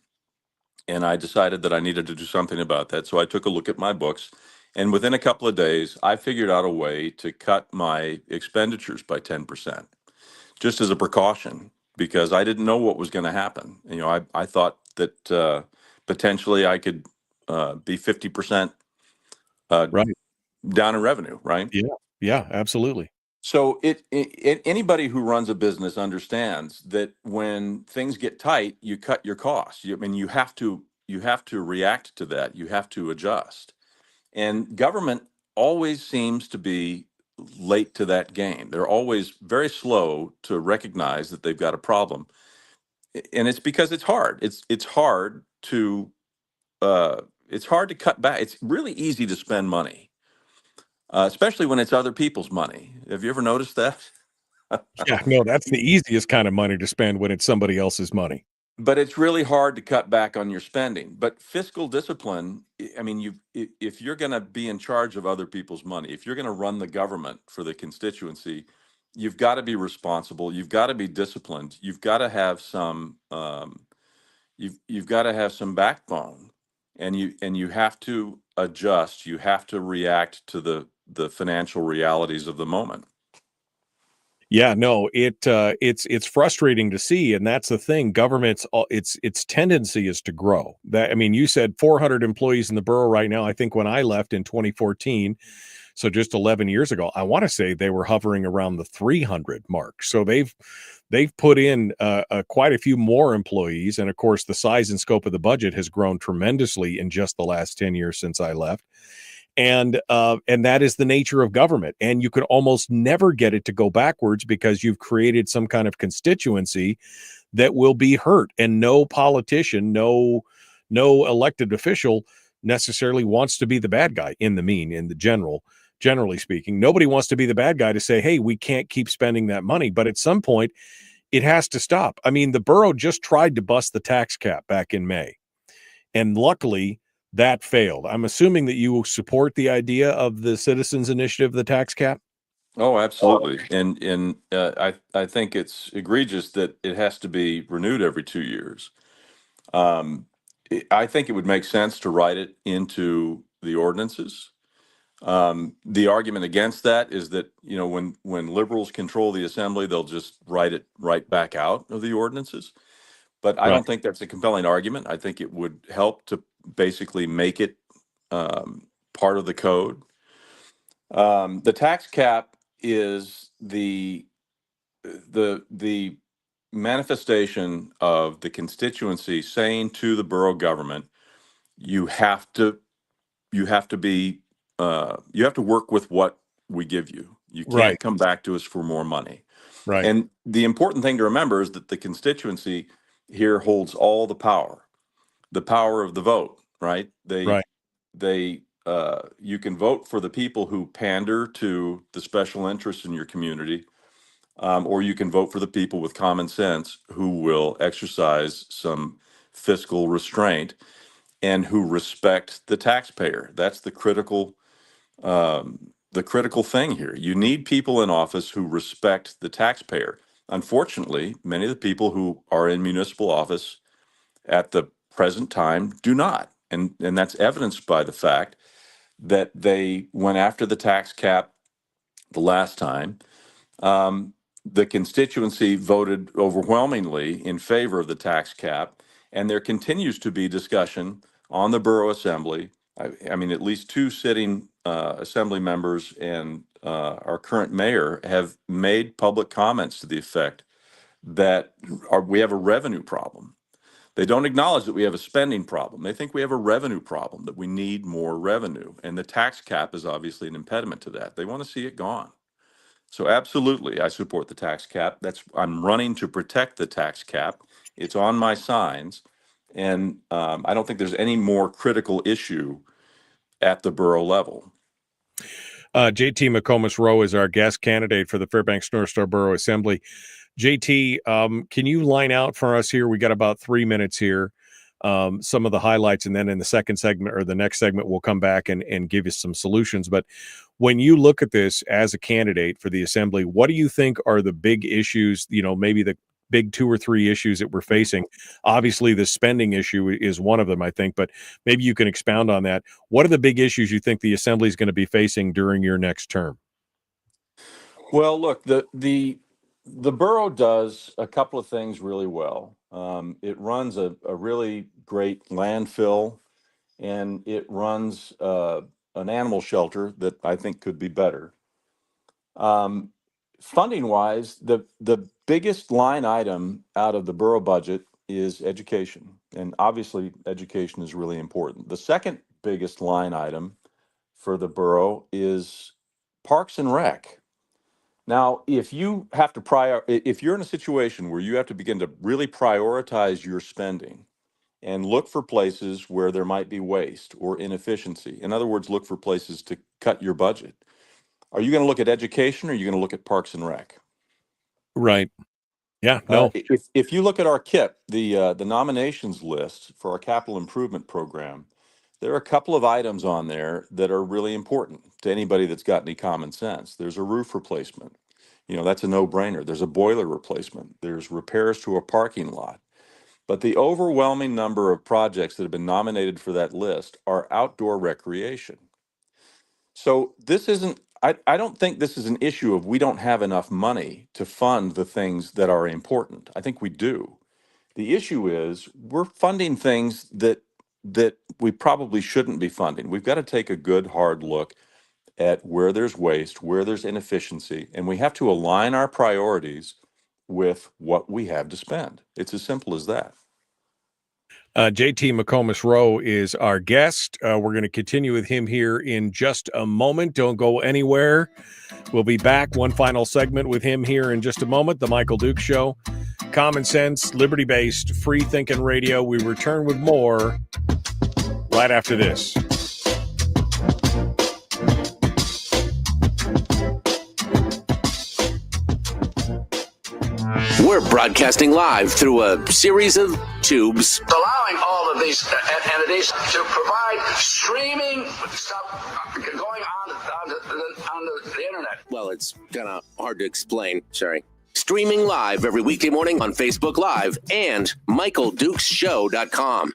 and I decided that I needed to do something about that. So I took a look at my books. And within a couple of days, I figured out a way to cut my expenditures by 10%, just as a precaution, because I didn't know what was going to happen. I thought that potentially I could be 50% Right. down in revenue, right? Yeah, absolutely. So anybody who runs a business understands that when things get tight, you cut your costs. I mean, you have to react to that. You have to adjust. And government always seems to be late to that game. They're always very slow to recognize that they've got a problem. And it's because it's hard. It's hard to cut back. It's really easy to spend money, especially when it's other people's money. Have you ever noticed that? Yeah, no, that's the easiest kind of money to spend when it's somebody else's money. But it's really hard to cut back on your spending. But fiscal discipline, I mean, if you're going to be in charge of other people's money, if you're going to run the government for the constituency, you've got to be responsible. You've got to be disciplined. You've got to have some you've got to have some backbone, and you have to adjust. You have to react to the financial realities of the moment. Yeah, no, it's frustrating to see, and that's the thing. Government's its tendency is to grow. That, I mean, you said 400 employees in the borough right now. I think when I left in 2014, so just 11 years ago, I want to say they were hovering around the 300 mark. So they've put in quite a few more employees, and of course, the size and scope of the budget has grown tremendously in just the last 10 years since I left. And that is the nature of government. And you could almost never get it to go backwards because you've created some kind of constituency that will be hurt. And no politician, no elected official necessarily wants to be the bad guy in the general, generally speaking. Nobody wants to be the bad guy to say, hey, we can't keep spending that money. But at some point, it has to stop. I mean, the borough just tried to bust the tax cap back in May. And luckily, that failed. I'm assuming that you will support the idea of the citizens' initiative, the tax cap? Oh, absolutely. And I think it's egregious that it has to be renewed every 2 years. I think it would make sense to write it into the ordinances. The argument against that is that, when liberals control the assembly, they'll just write it right back out of the ordinances. But I don't think that's a compelling argument. I think it would help to basically make it part of the code. The tax cap is the manifestation of the constituency saying to the borough government, you have to work with what we give you. You can't come back to us for more money. Right. And the important thing to remember is that the constituency here holds all the power of the vote, right? You can vote for the people who pander to the special interests in your community, or you can vote for the people with common sense who will exercise some fiscal restraint and who respect the taxpayer. That's the critical thing here. You need people in office who respect the taxpayer. Unfortunately, many of the people who are in municipal office at the present time do not. And that's evidenced by the fact that they went after the tax cap the last time. The constituency voted overwhelmingly in favor of the tax cap, and there continues to be discussion on the borough assembly. I mean, at least 2 sitting assembly members and our current mayor have made public comments to the effect that we have a revenue problem. They don't acknowledge that we have a spending problem. They think we have a revenue problem, that we need more revenue. And the tax cap is obviously an impediment to that. They want to see it gone. So absolutely, I support the tax cap. I'm running to protect the tax cap. It's on my signs. And I don't think there's any more critical issue at the borough level. JT McComas-Roe is our guest candidate for the Fairbanks North Star Borough Assembly. JT, can you line out for us here? We got about 3 minutes here, some of the highlights, and then in the second segment or the next segment, we'll come back and give you some solutions. But when you look at this as a candidate for the assembly, what do you think are the big issues, maybe the big 2 or 3 issues that we're facing? Obviously, the spending issue is one of them, I think, but maybe you can expound on that. What are the big issues you think the assembly is going to be facing during your next term? Well, look, the borough does a couple of things really well. It runs a really great landfill, and it runs an animal shelter that I think could be better. Funding-wise, the biggest line item out of the borough budget is education, and obviously education is really important. The second biggest line item for the borough is Parks and Rec. Now, if you have to if you're in a situation where you have to begin to really prioritize your spending and look for places where there might be waste or inefficiency, in other words, look for places to cut your budget, are you going to look at education or are you going to look at Parks and Rec? Right. Yeah. No. If you look at our KIP, the nominations list for our capital improvement program, there are a couple of items on there that are really important to anybody that's got any common sense. There's a roof replacement. That's a no-brainer. There's a boiler replacement. There's repairs to a parking lot. But the overwhelming number of projects that have been nominated for that list are outdoor recreation. So this isn't, I don't think this is an issue of we don't have enough money to fund the things that are important. I think we do. The issue is we're funding things that we probably shouldn't be funding. We've got to take a good hard look at where there's waste, where there's inefficiency, and we have to align our priorities with what we have to spend. It's as simple as that. JT McComas-Roe is our guest. We're going to continue with him here in just a moment. Don't go anywhere. We'll be back. One final segment with him here in just a moment. The Michael Dukes Show. Common sense, liberty-based, free-thinking radio. We return with more right after this. We're broadcasting live through a series of tubes. Allowing all of these entities to provide streaming stuff going on the internet. Well, it's kind of hard to explain. Sorry. Streaming live every weekday morning on Facebook Live and MichaelDukesShow.com.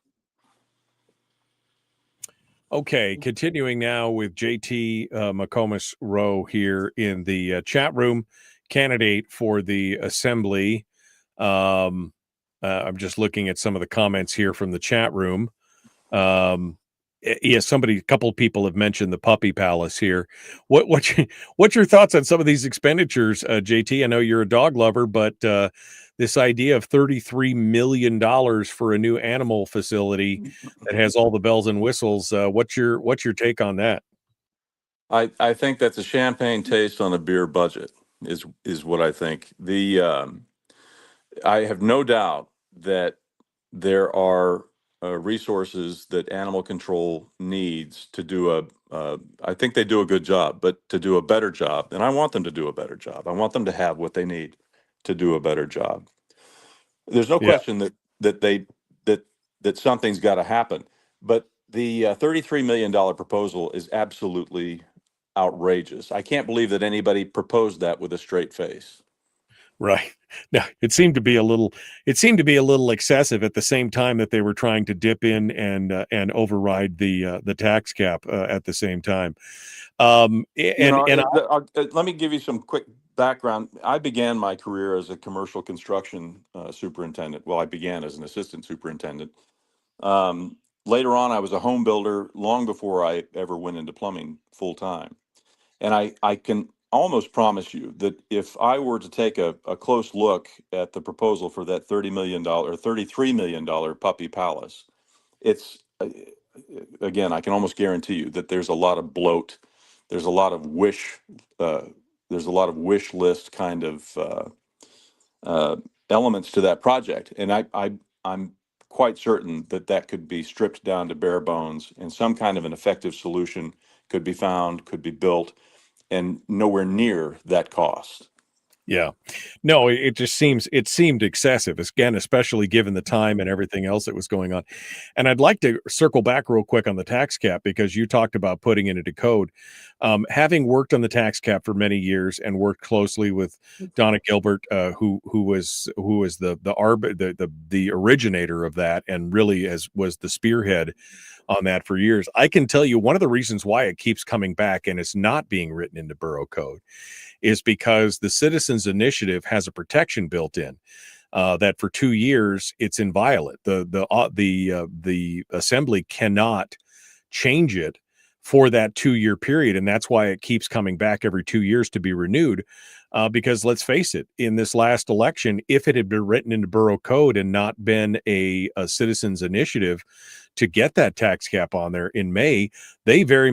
Okay, continuing now with JT McComas-Roe here in the chat room, candidate for the assembly. I'm just looking at some of the comments here from the chat room. Yes, a couple of people have mentioned the puppy palace here. What's your thoughts on some of these expenditures, JT? I know you're a dog lover, but this idea of $33 million for a new animal facility that has all the bells and whistles. What's your take on that? I think that's a champagne taste on a beer budget is what I think. I have no doubt that there are resources that animal control needs to do I think they do a good job, but to do a better job, and I want them to do a better job. I want them to have what they need to do a better job. There's no question that something's got to happen, but the $33 million proposal is absolutely outrageous. I can't believe that anybody proposed that with a straight face. Right. Now, it seemed to be a little excessive at the same time that they were trying to dip in and override the tax cap at the same time. Let me give you some quick background. I began my career as a commercial construction superintendent. Well, I began as an assistant superintendent. Later on, I was a home builder long before I ever went into plumbing full time. And I can almost promise you that if I were to take a close look at the proposal for that $33 million puppy palace, it's again, I can almost guarantee you that there's a lot of bloat, there's a lot of wish list kind of elements to that project, and I'm quite certain that could be stripped down to bare bones, and some kind of an effective solution could be found, could be built, and nowhere near that cost. Yeah, no, it seemed excessive, again, especially given the time and everything else that was going on. And I'd like to circle back real quick on the tax cap, because you talked about putting it into code. Having worked on the tax cap for many years and worked closely with Donna Gilbert, who was the originator of that, and really was the spearhead on that for years, I can tell you one of the reasons why it keeps coming back and it's not being written into borough code is because the Citizens Initiative has a protection built in that for 2 years it's inviolate. The assembly cannot change it for that 2-year period, and that's why it keeps coming back every 2 years to be renewed. Because let's face it, in this last election, if it had been written into borough code and not been a citizens initiative to get that tax cap on there in May, they very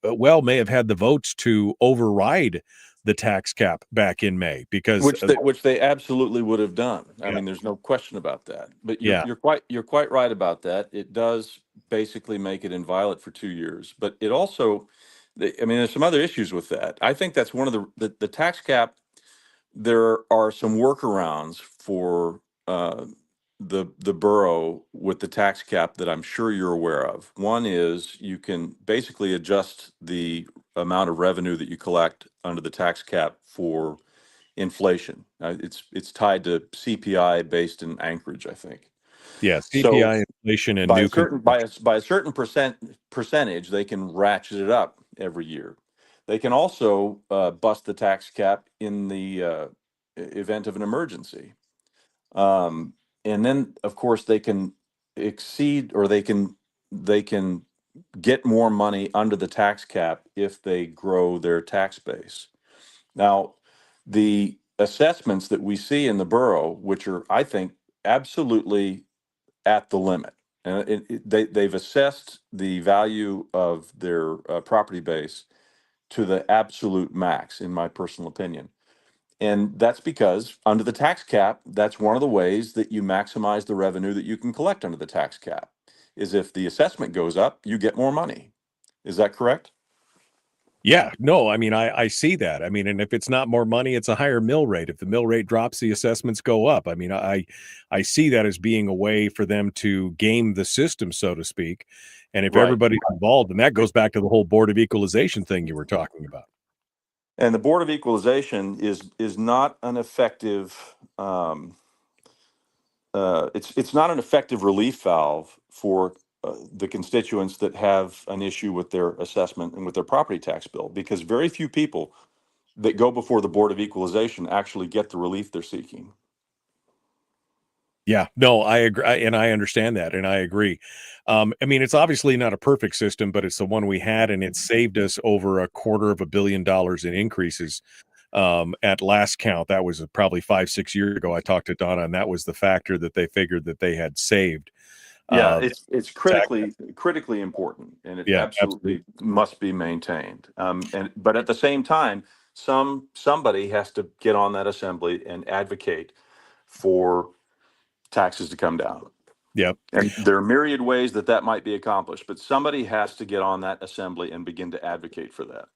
well may have had the votes to override the tax cap back in May, because which they absolutely would have done. I mean, there's no question about that. But you're quite right about that. It does basically make it inviolate for 2 years, but it also, I mean, there's some other issues with that. I think that's one of the tax cap. There are some workarounds for the borough with the tax cap that I'm sure you're aware of. One is you can basically adjust the amount of revenue that you collect under the tax cap for inflation. It's tied to CPI based in Anchorage, I think. Yeah, CPI, inflation, and by a certain percentage, they can ratchet it up every year. They can also bust the tax cap in the event of an emergency. And then, of course, they can exceed, or they can get more money under the tax cap if they grow their tax base. Now, the assessments that we see in the borough, which are, I think, absolutely at the limit, and they've assessed the value of their property base to the absolute max, in my personal opinion. And that's because under the tax cap, that's one of the ways that you maximize the revenue that you can collect under the tax cap, is if the assessment goes up, you get more money. Is that correct? Yeah, no, I mean, I see that. I mean, and if it's not more money, it's a higher mill rate. If the mill rate drops, the assessments go up. I mean, I see that as being a way for them to game the system, so to speak. And if Right. everybody's involved, and that goes back to the whole Board of Equalization thing you were talking about. And the Board of Equalization is not an effective. It's not an effective relief valve for the constituents that have an issue with their assessment and with their property tax bill, because very few people that go before the Board of Equalization actually get the relief they're seeking. Yeah, no, I agree, and I understand that, and I agree. I mean, it's obviously not a perfect system, but it's the one we had, and it saved us over $250 million in increases. At last count, that was probably 5-6 years ago. I talked to Donna, and that was the factor that they figured that they had saved. Yeah, it's critically important, and it Yeah, absolutely must be maintained. But at the same time, somebody has to get on that assembly and advocate for taxes to come down. Yep. And there are myriad ways that might be accomplished, but somebody has to get on that assembly and begin to advocate for that.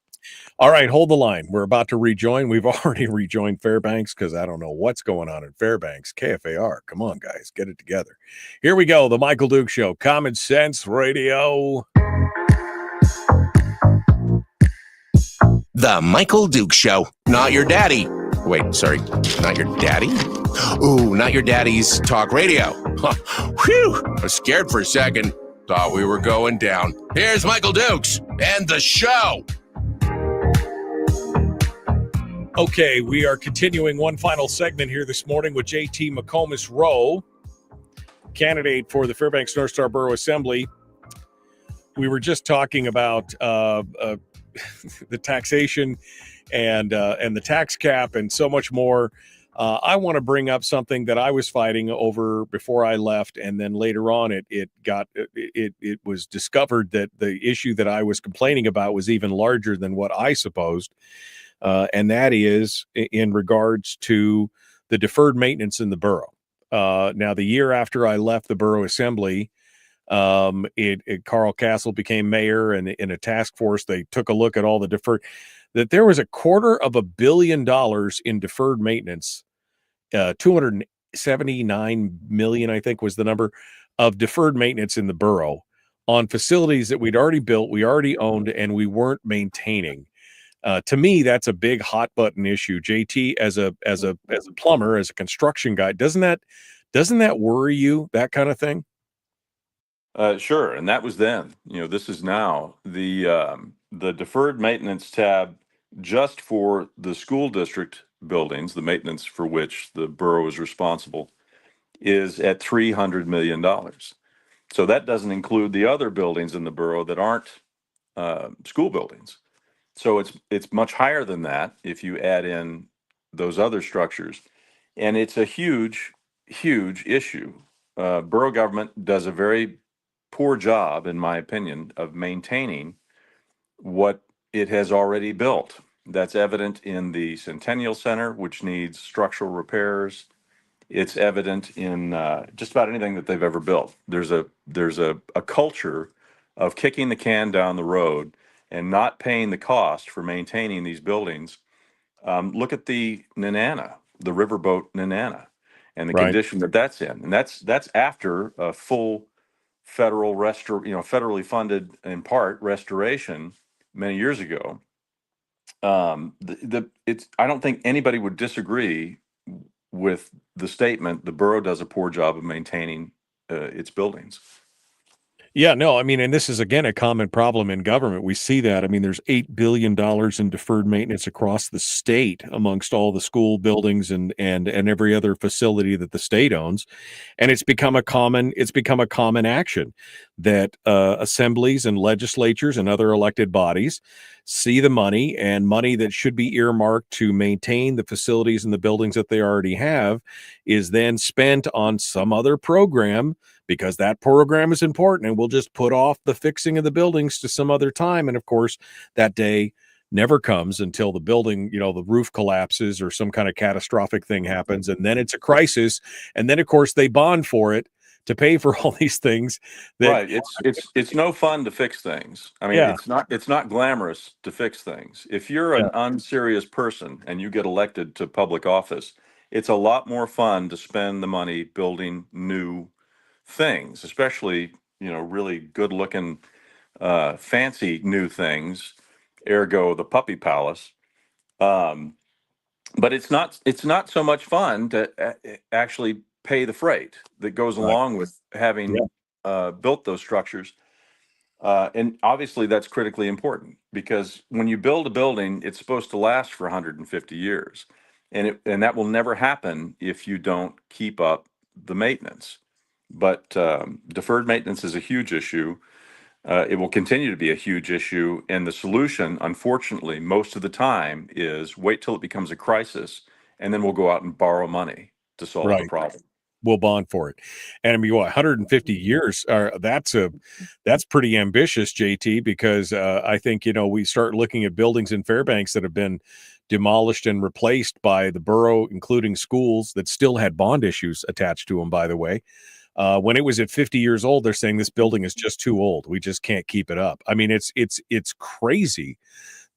All right, hold the line. We're about to rejoin. We've already rejoined Fairbanks because I don't know what's going on in Fairbanks. KFAR, come on, guys, get it together. Here we go. The Michael Duke Show, Common Sense Radio. The Michael Duke Show. Not your daddy. Wait, sorry. Not your daddy? Ooh, not your daddy's talk radio. Huh. Whew. I was scared for a second. Thought we were going down. Here's Michael Dukes and the show. Okay, we are continuing one final segment here this morning with JT McComas-Roe, candidate for the Fairbanks North Star Borough Assembly. We were just talking about the taxation and the tax cap and so much more. I want to bring up something that I was fighting over before I left, and then later on it was discovered that the issue that I was complaining about was even larger than what I supposed. And that is in regards to the deferred maintenance in the borough. Now, the year after I left the borough assembly, Carl Castle became mayor, and in a task force, they took a look at all the deferred, that there was $250 million in deferred maintenance, 279 million, I think was the number, of deferred maintenance in the borough on facilities that we'd already built, we already owned, and we weren't maintaining. To me, that's a big hot button issue. JT, as a plumber, as a construction guy, doesn't that worry you, that kind of thing? Sure, and that was then. This is now. The deferred maintenance tab just for the school district buildings, the maintenance for which the borough is responsible, is at $300 million. So that doesn't include the other buildings in the borough that aren't school buildings. So it's much higher than that if you add in those other structures. And it's a huge, huge issue. Borough government does a very poor job, in my opinion, of maintaining what it has already built. That's evident in the Centennial Center, which needs structural repairs. It's evident in just about anything that they've ever built. There's a culture of kicking the can down the road and not paying the cost for maintaining these buildings. Look at the Nenana, the riverboat Nenana, and the condition that that's in. And that's after a full federal federally funded, in part, restoration many years ago. I don't think anybody would disagree with the statement the borough does a poor job of maintaining its buildings. Yeah, no, I mean, and this is, again, a common problem in government. We see that. I mean, there's $8 billion in deferred maintenance across the state amongst all the school buildings and every other facility that the state owns. And it's become a common action that assemblies and legislatures and other elected bodies see the money, and money that should be earmarked to maintain the facilities and the buildings that they already have is then spent on some other program, because that program is important, and we'll just put off the fixing of the buildings to some other time. And of course, that day never comes until the building, the roof collapses or some kind of catastrophic thing happens. And then it's a crisis. And then, of course, they bond for it to pay for all these things. Right. It's no fun to fix things. I mean, Yeah. it's not glamorous to fix things. If you're an unserious person and you get elected to public office, it's a lot more fun to spend the money building new things, especially, really good looking, fancy new things, ergo the puppy palace. But it's not so much fun to actually pay the freight that goes along with having built those structures. And obviously that's critically important, because when you build a building, it's supposed to last for 150 years. And that will never happen if you don't keep up the maintenance. But deferred maintenance is a huge issue. It will continue to be a huge issue. And the solution, unfortunately, most of the time is wait till it becomes a crisis, and then we'll go out and borrow money to solve the problem. We'll bond for it. And I mean, 150 years, that's pretty ambitious, JT, because I think, we start looking at buildings in Fairbanks that have been demolished and replaced by the borough, including schools that still had bond issues attached to them, by the way. When it was at 50 years old, they're saying this building is just too old. We just can't keep it up. I mean, it's crazy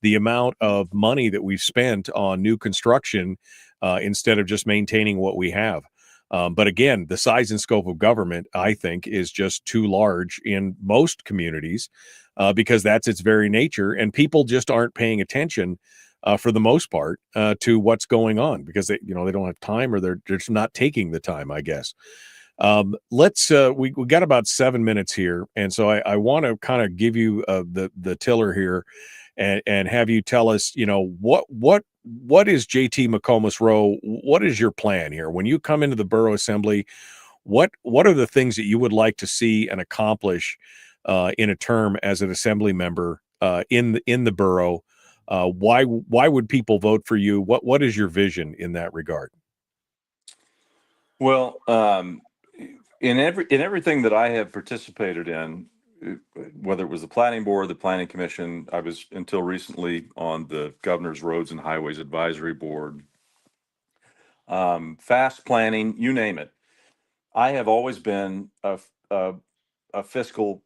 the amount of money that we've spent on new construction instead of just maintaining what we have. But again, the size and scope of government, I think, is just too large in most communities because that's its very nature. And people just aren't paying attention for the most part to what's going on because they don't have time, or they're just not taking the time, I guess. We got about 7 minutes here. And so I want to kind of give you the tiller here and have you tell us, what is JT McComas-Roe? What is your plan here? When you come into the borough assembly, what are the things that you would like to see and accomplish in a term as an assembly member in the borough? Why would people vote for you? What is your vision in that regard? Well, in everything that I have participated in, whether it was the planning board, the planning commission, I was until recently on the governor's roads and highways advisory board, fast planning, you name it. I have always been a fiscal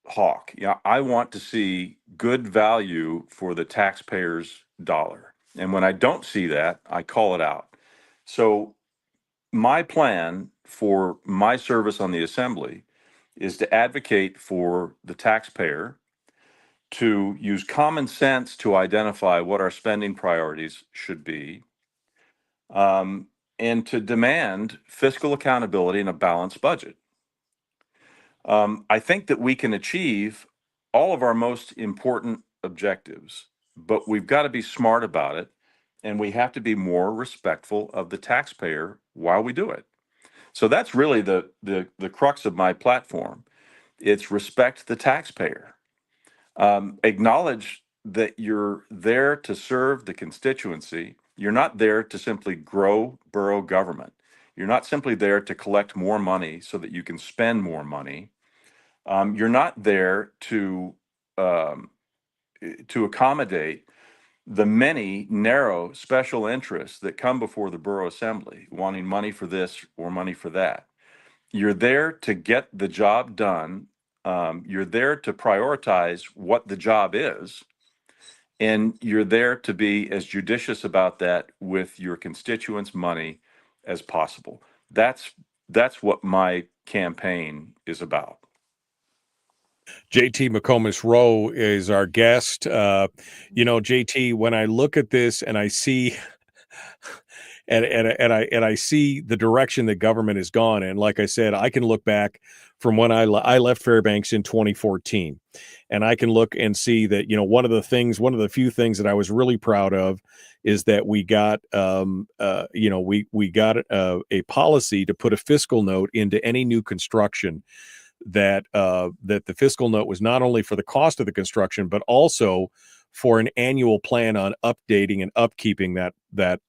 hawk. I want to see good value for the taxpayer's dollar. And when I don't see that, I call it out. So my plan for my service on the assembly is to advocate for the taxpayer, to use common sense to identify what our spending priorities should be, and to demand fiscal accountability and a balanced budget. I think that we can achieve all of our most important objectives, but we've got to be smart about it, and we have to be more respectful of the taxpayer while we do it. So that's really the crux of my platform. It's respect the taxpayer. Acknowledge that you're there to serve the constituency. You're not there to simply grow borough government. You're not simply there to collect more money so that you can spend more money. You're not there to accommodate the many narrow special interests that come before the borough assembly, wanting money for this or money for that. You're there to get the job done. You're there to prioritize what the job is, and you're there to be as judicious about that with your constituents' money as possible. That's what my campaign is about. JT McComas-Roe is our guest. JT, when I look at this and I see and I see the direction that government has gone, and like I said, I can look back from when I left Fairbanks in 2014, and I can look and see that one of the few things that I was really proud of is that we got we got a policy to put a fiscal note into any new construction. That the fiscal note was not only for the cost of the construction, but also for an annual plan on updating and upkeeping that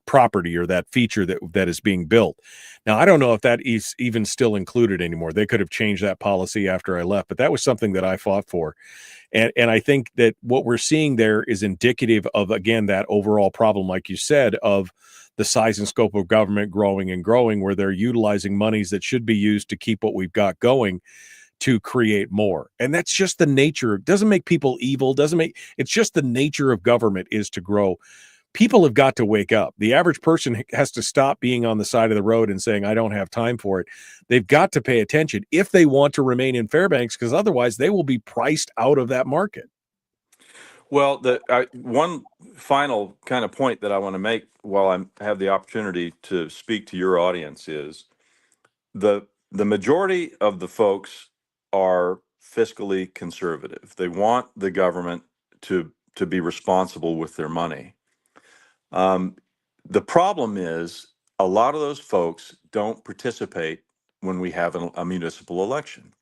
property or that feature that is being built. Now, I don't know if that is even still included anymore. They could have changed that policy after I left, but that was something that I fought for. And I think that what we're seeing there is indicative of, again, that overall problem, like you said, of the size and scope of government growing and growing, where they're utilizing monies that should be used to keep what we've got going to create more. And that's just the nature. It doesn't make people evil, it's just the nature of government is to grow. People have got to wake up. The average person has to stop being on the side of the road and saying, I don't have time for it. They've got to pay attention if they want to remain in Fairbanks, because otherwise they will be priced out of that market. Well, one final kind of point that I want to make while I have the opportunity to speak to your audience is the majority of the folks are fiscally conservative. They want the government to be responsible with their money. The problem is a lot of those folks don't participate when we have a municipal election.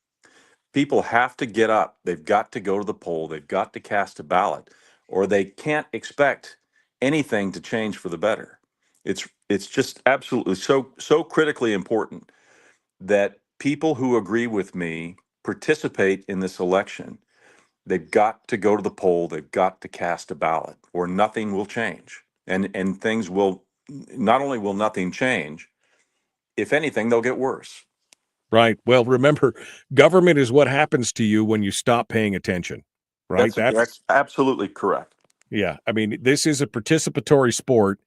People have to get up. They've got to go to the poll. They've got to cast a ballot, or they can't expect anything to change for the better. It's just absolutely so critically important that people who agree with me participate in this election. They've got to go to the poll. They've got to cast a ballot, or nothing will change. And things will, not only will nothing change, if anything, they'll get worse. Right. Well, remember, government is what happens to you when you stop paying attention. Right. That's absolutely correct. Yeah. I mean, this is a participatory sport.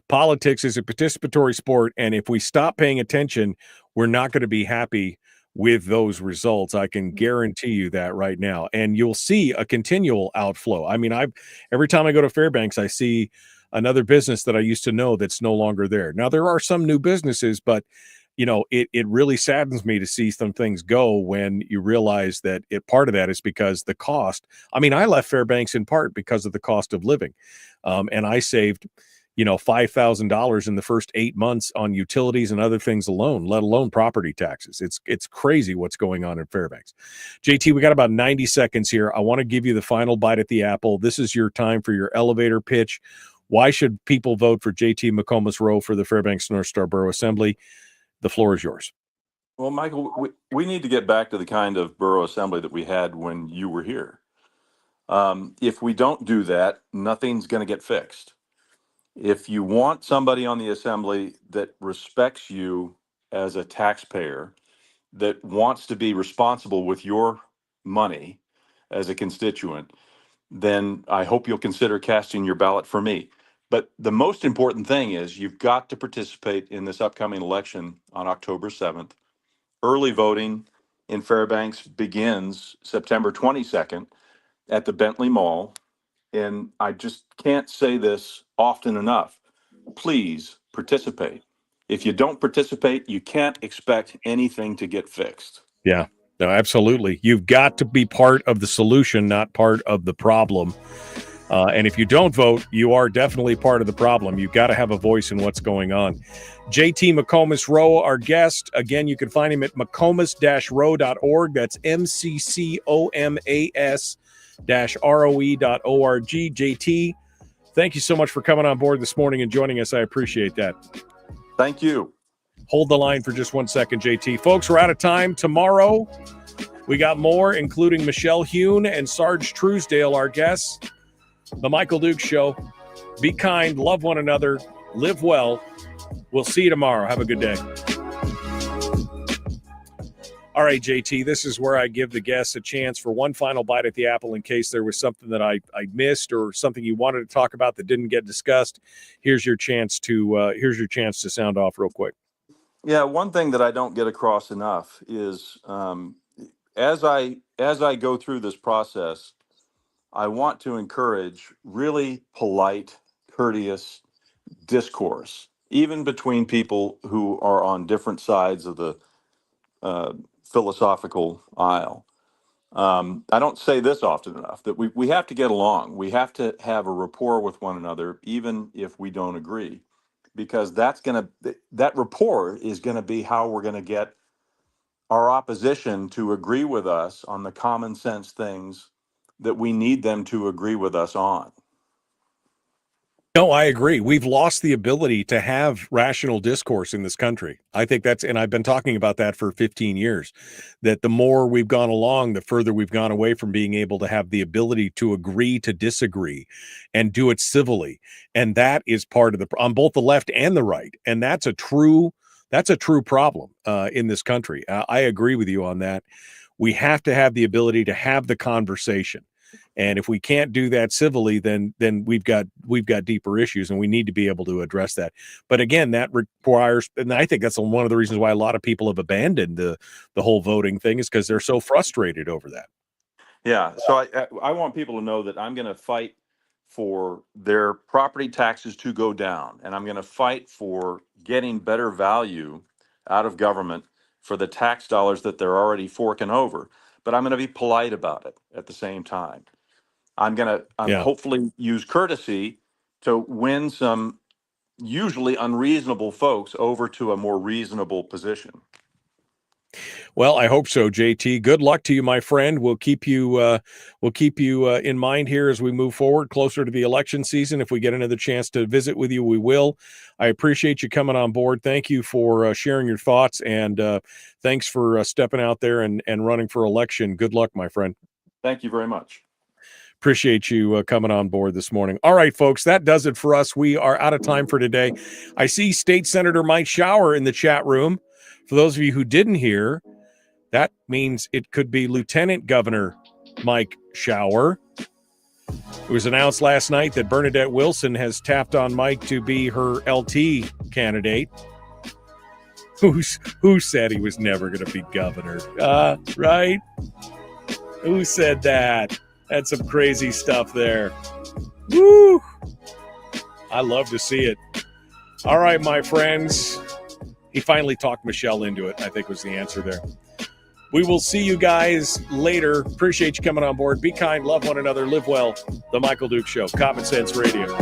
Politics is a participatory sport. And if we stop paying attention, we're not going to be happy with those results. I can guarantee you that right now. And you'll see a continual outflow. I mean, every time I go to Fairbanks, I see another business that I used to know that's no longer there. Now, there are some new businesses, but it really saddens me to see some things go when you realize that part of that is because the cost. I mean, I left Fairbanks in part because of the cost of living. And I saved, $5,000 in the first 8 months on utilities and other things alone, let alone property taxes. It's crazy what's going on in Fairbanks. JT, we got about 90 seconds here. I want to give you the final bite at the apple. This is your time for your elevator pitch. Why should people vote for JT McComas-Roe for the Fairbanks North Star Borough Assembly? The floor is yours. Well, Michael, we need to get back to the kind of borough assembly that we had when you were here. If we don't do that, nothing's going to get fixed. If you want somebody on the assembly that respects you as a taxpayer, that wants to be responsible with your money as a constituent, then I hope you'll consider casting your ballot for me. But the most important thing is you've got to participate in this upcoming election on October 7th. Early voting in Fairbanks begins September 22nd at the Bentley Mall. And I just can't say this often enough. Please participate. If you don't participate, you can't expect anything to get fixed. Yeah, no, absolutely. You've got to be part of the solution, not part of the problem. And if you don't vote, you are definitely part of the problem. You've got to have a voice in what's going on. JT McComas-Roe, our guest. Again, you can find him at McComas-Roe.org. That's MCCOMAS-ROE.org. JT, thank you so much for coming on board this morning and joining us. I appreciate that. Thank you. Hold the line for just 1 second, JT. Folks, we're out of time. Tomorrow, we got more, including Michelle Hune and Sarge Truesdale, our guests. The Michael Dukes Show. Be kind, love one another, live well. We'll see you tomorrow. Have a good day. All right, JT, this is where I give the guests a chance for one final bite at the apple in case there was something that I missed or something you wanted to talk about that didn't get discussed. Here's your chance to sound off real quick. Yeah, one thing that I don't get across enough is as I go through this process, I want to encourage really polite, courteous discourse, even between people who are on different sides of the philosophical aisle. I don't say this often enough, that we have to get along. We have to have a rapport with one another, even if we don't agree, because that rapport is going to be how we're going to get our opposition to agree with us on the common sense things that we need them to agree with us on. No, I agree. We've lost the ability to have rational discourse in this country. I think and I've been talking about that for 15 years, that the more we've gone along, the further we've gone away from being able to have the ability to agree to disagree and do it civilly. And that is part of on both the left and the right. And that's a true problem in this country. I agree with you on that. We have to have the ability to have the conversation. And if we can't do that civilly, then we've got deeper issues, and we need to be able to address that. But again, that requires, and I think that's one of the reasons why a lot of people have abandoned the whole voting thing, is because they're so frustrated over that. Yeah. So I want people to know that I'm going to fight for their property taxes to go down, and I'm going to fight for getting better value out of government for the tax dollars that they're already forking over. But I'm going to be polite about it at the same time. I'm hopefully use courtesy to win some usually unreasonable folks over to a more reasonable position. Well, I hope so, JT. Good luck to you, my friend. We'll keep you in mind here as we move forward closer to the election season. If we get another chance to visit with you, we will. I appreciate you coming on board. Thank you for sharing your thoughts, and thanks for stepping out there and running for election. Good luck, my friend. Thank you very much. Appreciate you coming on board this morning. All right, folks, that does it for us. We are out of time for today. I see State Senator Mike Shower in the chat room. For those of you who didn't hear, that means it could be Lieutenant Governor Mike Shower. It was announced last night that Bernadette Wilson has tapped on Mike to be her LT candidate. Who said he was never going to be governor? Right? Who said that? That's some crazy stuff there. Woo! I love to see it. All right, my friends. He finally talked Michelle into it, I think was the answer there. We will see you guys later. Appreciate you coming on board. Be kind, love one another, live well. The Michael Duke Show, Common Sense Radio.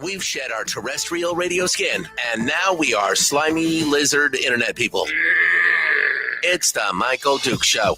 We've shed our terrestrial radio skin, and now we are slimy lizard internet people. It's the Michael Duke Show.